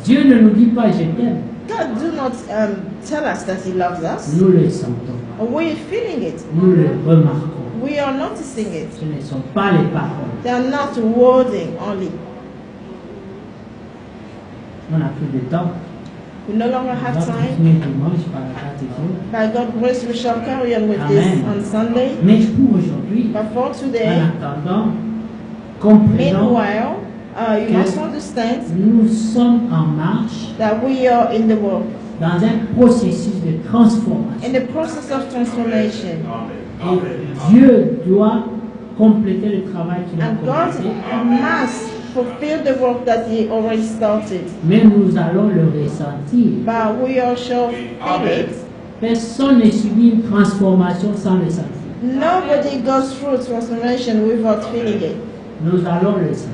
Dieu ne nous dit pas je t'aime. God do not tell us that He loves us. Nous le sentons. We're feeling it. Nous le remarquons. We are noticing it. Ce ne sont pas les paroles. They are not wording only. On n'a plus de temps. We no longer On va have time. continuer dimanche par la grâce de Dieu. By God's grace, we shall carry on with this Amen. on Sunday. Mais pour aujourd'hui, But for today, en attendant, comprenons meanwhile, you must understand nous sommes en marche that we are in the world, dans un processus de transformation. in the process of transformation. Et Dieu doit compléter le travail qu'il a And God commencé, must fulfill the work that He already started. mais nous allons le ressentir. But we all shall feel it. Personne ne subit une transformation sans le sentir. Nobody goes through transformation without feeling it. Nous allons le sentir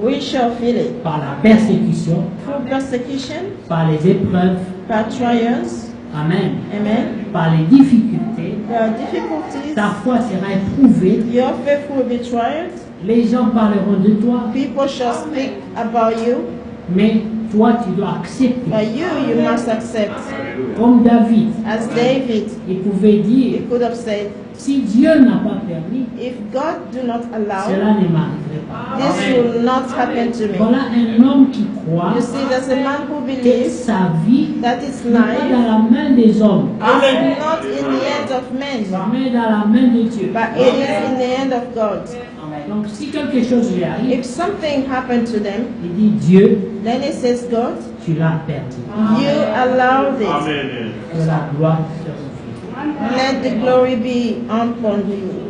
We shall feel it par la persécution, through persecution, par les épreuves, by trials, amen, amen. par les difficultés. There are difficulties. Ta foi sera éprouvée. Your faith will be tried. Les gens parleront de toi, People shall speak about you, mais toi tu dois accepter. but you must accept. Comme David, As David, il pouvait he dire, could have said, si Dieu n'a pas permis, if God do not allow, cela ne m'arriverait pas. this will not happen to me. Voilà un homme qui croit You see, there's a man who que believes sa vie that his n'est pas life dans la main des hommes, is not in the hands of men, mais dans la main de Dieu. but it is in the hand of God. Donc si quelque chose lui arrive, If something happened to them, il dit Dieu, then it says, God, tu l'as perdu. you allowed it. Amen. Que la gloire te refuse. Let the glory be upon you.